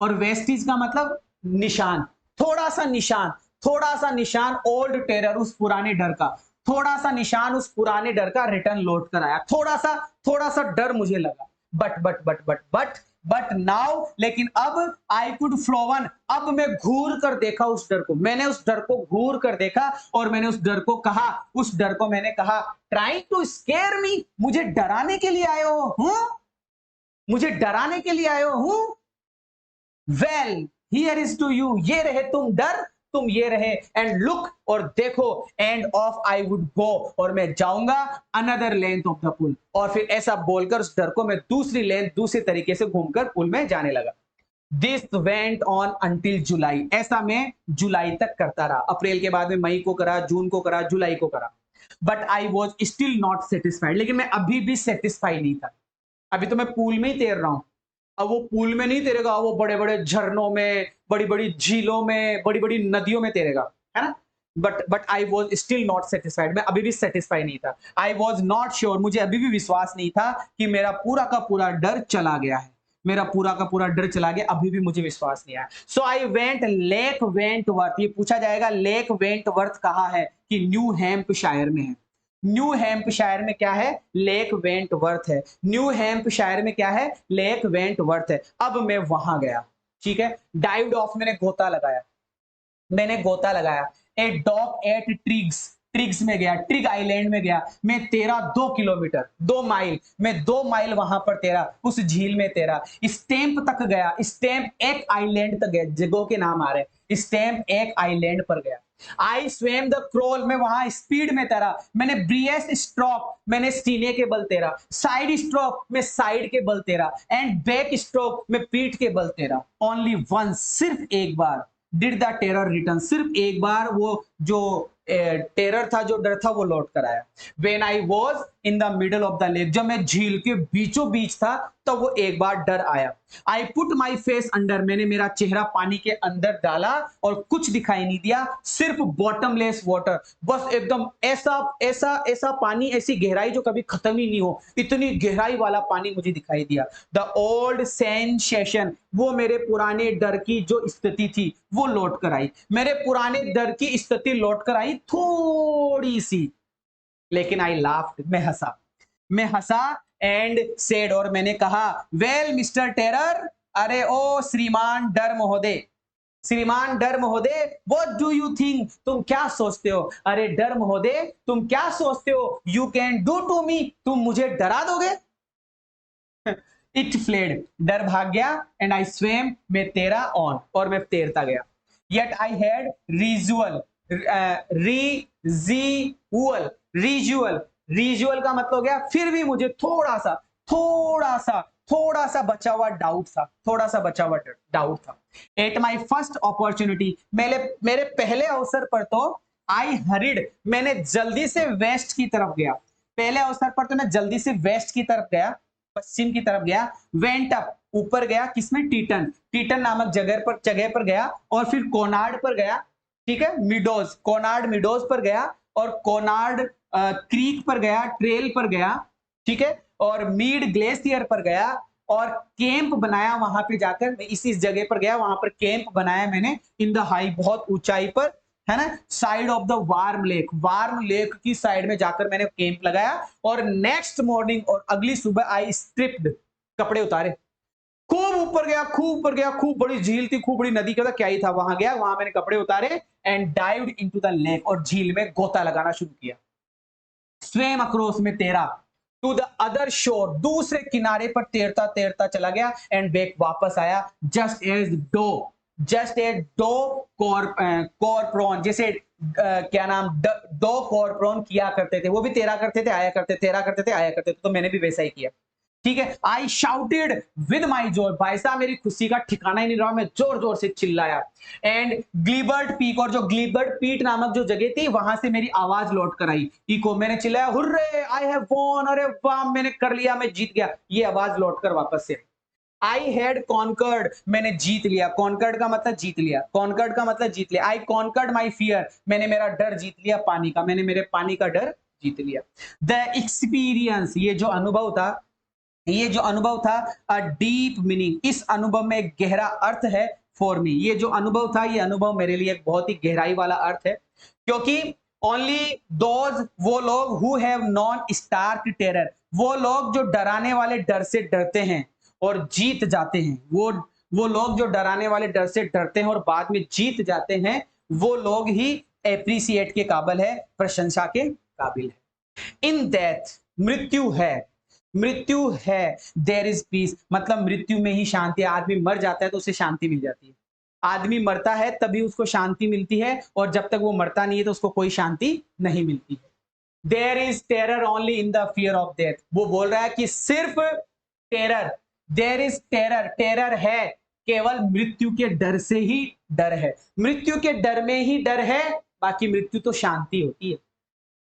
और वेस्टिज का मतलब निशान, थोड़ा सा निशान, थोड़ा सा निशान, ओल्ड टेरर, उस पुराने डर का, थोड़ा सा निशान उस पुराने डर का रिटर्न लौट कर आया, थोड़ा सा डर मुझे लगा। बट नाउ, लेकिन अब, आई कुड फ्लोवन, अब मैं घूर कर देखा उस डर को, मैंने उस डर को घूर कर देखा, और मैंने उस डर को कहा, उस डर को मैंने कहा, ट्राइंग टू स्केयर मी, मुझे डराने के लिए आए हो, हूं, मुझे डराने के लिए आए हो, हूं। Well, here is to you, ये रहे तुम डर, तुम ये रहे, एंड लुक, और देखो, end of I would go, और मैं जाऊंगा अनदर लेंथ ऑफ द पुल, और फिर ऐसा बोलकर उस डर को मैं दूसरी लेंथ, दूसरी तरीके से घूमकर पुल में जाने लगा। दिस वेंट ऑन अंटिल जुलाई, ऐसा मैं जुलाई तक करता रहा, अप्रैल के बाद में मई को करा, जून को करा, जुलाई को करा। But I was still not satisfied, लेकिन मैं अभी भी सेटिस्फाई नहीं था। अभी तो मैं पूल में ही तैर रहा हूं, अब वो पूल में नहीं तैरेगा, वो बड़े बड़े झरनों में, बड़ी बड़ी झीलों में, बड़ी बड़ी नदियों में तैरेगा, है ना। But I was still not satisfied, मैं अभी भी सेटिस्फाई नहीं था। आई वॉज नॉट श्योर, मुझे अभी भी विश्वास नहीं था कि मेरा पूरा का पूरा डर चला गया है, मेरा पूरा का पूरा डर चला गया, अभी भी मुझे विश्वास नहीं आया। सो आई वेंट लेक वेंटवर्थ, ये पूछा जाएगा लेक वेंटवर्थ कहाँ है, कि न्यू हैम्पशायर में है। न्यू हैम्पशायर में क्या है, लेक वेंटवर्थ है। न्यू हैम्पशायर में क्या है, लेक वेंटवर्थ है। अब मैं वहां गया, ठीक है, डाइव्ड ऑफ, मैंने गोता लगाया, मैंने गोता लगाया। ए डॉग एट ट्रिग्स, ट्रिग्स में गया, ट्रिग आइलैंड में गया, मैं तेरा 2 किलोमीटर, 2 माइल, मैं 2 माइल वहां पर तेरा, उस झील में तेरा। स्टैंप तक गया, स्टैंप एक आइलैंड तक गया, जगहों के नाम आ रहे हैं, स्टैंप एक आइलैंड पर गया। आई स्वेम द क्रोल, मैं वहां स्पीड में तैरा, मैंने ब्रियस स्ट्रोक, मैंने सीने के बल तेरा, साइड स्ट्रोक, मैं साइड के बल तेरा, एंड बैक स्ट्रोक, मैं पीठ के बल तेरा। ओनली वंस, सिर्फ एक बार, डिड द टेरर रिटर्न, सिर्फ एक बार वो जो टेरर था, जो डर था, वो लौट कर आया। When I was in the middle of the lake, जब मैं झील के बीचों बीच था, तब वो एक बार डर आया। I put my face under, मैंने मेरा चेहरा पानी के अंदर डाला, और कुछ दिखाई नहीं दिया, सिर्फ बॉटमलेस वाटर, बस एकदम ऐसा ऐसा ऐसा पानी, ऐसी गहराई जो कभी खत्म ही नहीं हो, इतनी गहराई वाला पानी मुझे दिखाई दिया। द ओल्ड सेंसेशन, वो मेरे पुराने डर की जो स्थिति थी, वो लौट कर आई, मेरे पुराने डर की स्थिति लौट कर आई, थोड़ी सी, लेकिन आई लाफ्ड, मैं हंसा, मैं हंसा, एंड सेड, और मैंने कहा, वेल मिस्टर टेरर, अरे ओ श्रीमान डर महोदय, श्रीमान डर महोदय, व्हाट डू यू थिंक, तुम क्या सोचते हो, अरे डर महोदय, तुम क्या सोचते हो, you can do to me, तुम मुझे डरा दोगे। इट फ्लेड, डर भाग गया, एंड आई स्वेम, मैं तेरा ऑन, और मैं तैरता गया। येट आई हैड रिजुअल, रीजुअल, रिजुअल, रिजुअल का मतलब हो गया, फिर भी मुझे थोड़ा सा, थोड़ा सा, थोड़ा सा बचा हुआ डाउट था, थोड़ा सा बचा हुआ डाउट था। एट माई फर्स्ट अपॉर्चुनिटी, मेरे पहले अवसर पर तो, आई हरिड, मैंने जल्दी से वेस्ट की तरफ गया, पहले अवसर पर तो मैं जल्दी से वेस्ट की तरफ गया, पश्चिम की तरफ गया। वेंट अप, ऊपर गया, किसमें, टीटन, टीटन नामक जगह पर गया, और फिर कोनार्ड पर गया, ठीक है, मिडोज, कोनार्ड मिडोज पर गया, और कोनार्ड क्रीक पर गया, ट्रेल पर गया, ठीक है, और मीड ग्लेशियर पर गया, और कैंप बनाया वहां पे जाकर, मैं इसी जगह पर गया, वहां पर कैंप बनाया मैंने, इन द हाई, बहुत ऊंचाई पर, है ना, side of the warm lake की साइड में जाकर मैंने कैंप लगाया। और नेक्स्ट मॉर्निंग, और अगली सुबह, आई स्ट्रिप्ड, कपड़े उतारे, खूब ऊपर गया, खूब ऊपर गया, खूब बड़ी झील थी, खूब बड़ी नदी, क्या ही था, वहां गया, वहां मैंने कपड़े उतारे and dived into the lake, और झील में गोता लगाना शुरू किया। स्वेम अक्रॉस में तैरा टू द अदर शोर, दूसरे किनारे पर तैरता तैरता चला गया एंड बैक वापस आया। जस्ट एज डो कॉर्प्रॉन, जैसे क्या नाम डो कॉर्प्रॉन किया करते थे, वो भी तैरा करते थे आया करते, तैरा करते थे आया करते थे, तो मैंने भी वैसा ही किया। ठीक है, आई शाउटेड विद माई जोर, भाई साहब मेरी खुशी का ठिकाना ही नहीं रहा, मैं जोर जोर से चिल्लाया। एंड ग्लीबर्ट पीक, और जो ग्लीबर्ट पीक नामक जो जगह थी वहां से मेरी आवाज लौट कर आई, इको, मैंने चिल्लाया हुर्रे आई हैव वॉन, अरे वाह मैंने कर लिया, मैं जीत गया, ये आवाज लौट कर वापस से। आई हैड कॉन्कर्ड, मैंने जीत लिया, कॉन्कर्ड का मतलब जीत लिया, कॉन्कर्ड का मतलब जीत लिया। आई कॉन्कर्ड माई फियर, मैंने मेरा डर जीत लिया पानी का, मैंने मेरे पानी का डर जीत लिया। द एक्सपीरियंस, ये जो अनुभव था, ये जो अनुभव था, अ डीप मीनिंग, इस अनुभव में एक गहरा अर्थ है फॉर मी, ये जो अनुभव था, ये अनुभव मेरे लिए एक बहुत ही गहराई वाला अर्थ है, क्योंकि ओनली दोज, वो लोग who have known stark terror, वो लोग जो डराने वाले डर से डरते हैं और जीत जाते हैं, वो लोग जो डराने वाले डर से डरते हैं और बाद में जीत जाते हैं, वो लोग ही एप्रिसिएट के काबिल है, प्रशंसा के काबिल है। इन डेथ, मृत्यु है, मृत्यु है, देयर इज पीस, मतलब मृत्यु में ही शांति है। आदमी मर जाता है तो उसे शांति मिल जाती है, आदमी मरता है तभी उसको शांति मिलती है, और जब तक वो मरता नहीं है तो उसको कोई शांति नहीं मिलती है। There is terror only in the fear of death, वो बोल रहा है कि सिर्फ terror, there is terror, terror है केवल मृत्यु के डर से ही डर है, मृत्यु के डर में ही डर है, बाकी मृत्यु तो शांति होती है।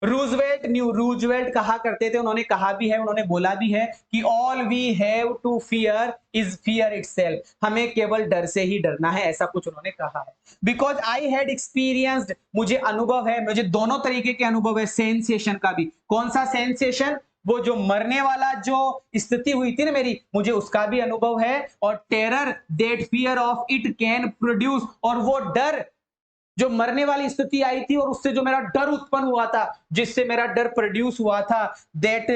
रूजवेल्ट कहा करते थे, उन्होंने कहा भी है, उन्होंने बोला भी है कि all we have to fear is fear itself, हमें केवल डर से ही डरना है, ऐसा कुछ उन्होंने कहा है। बिकॉज आई हैड एक्सपीरियंस्ड, मुझे अनुभव है, मुझे दोनों तरीके के अनुभव है, सेंसेशन का भी। कौन सा सेंसेशन? वो जो मरने वाला जो स्थिति हुई थी ना मेरी, मुझे उसका भी अनुभव है, और terror that fear of it can produce, और वो डर जो मरने वाली स्थिति आई थी और उससे जो मेरा डर उत्पन्न हुआ था, जिससे मेरा डर प्रोड्यूस हुआ था, that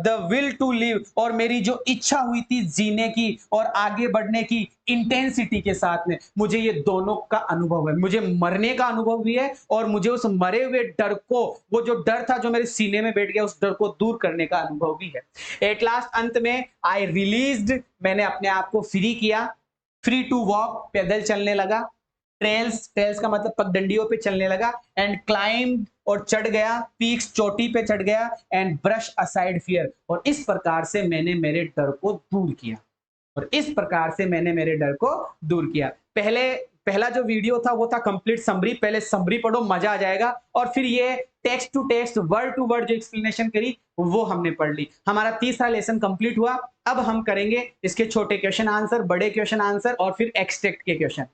the will to live, और मेरी जो इच्छा हुई थी जीने की और आगे बढ़ने की इंटेंसिटी के साथ में, मुझे ये दोनों का अनुभव है, मुझे मरने का अनुभव भी है और मुझे उस मरे हुए डर को, वो जो डर था जो मेरे सीने में बैठ गया, उस डर को दूर करने का अनुभव भी है। एट लास्ट, अंत में, आई रिलीज्ड, मैंने अपने आप को फ्री किया, फ्री टू वॉक, पैदल चलने लगा, ट्रेल्स, ट्रेल्स का मतलब पगडंडियों पे चलने लगा, एंड क्लाइंब, और चढ़ गया, पीक्स, चोटी पे चढ़ गया, एंड ब्रश असाइड फियर, और इस प्रकार से मैंने मेरे डर को दूर किया, और इस प्रकार से मैंने मेरे डर को दूर किया। पहला जो वीडियो था वो था कंप्लीट समरी, पहले समरी पढ़ो, मजा आ जाएगा, और फिर ये text to text, word to word जो एक्सप्लेनेशन करी वो हमने पढ़ ली। हमारा तीसरा लेसन कंप्लीट हुआ। अब हम करेंगे इसके छोटे क्वेश्चन आंसर, बड़े क्वेश्चन आंसर, और फिर एक्सट्रैक्ट के क्वेश्चन।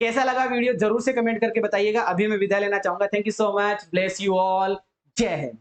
कैसा लगा वीडियो जरूर से कमेंट करके बताइएगा। अभी मैं विदा लेना चाहूंगा। Thank you so much, bless you all, जय हिंद।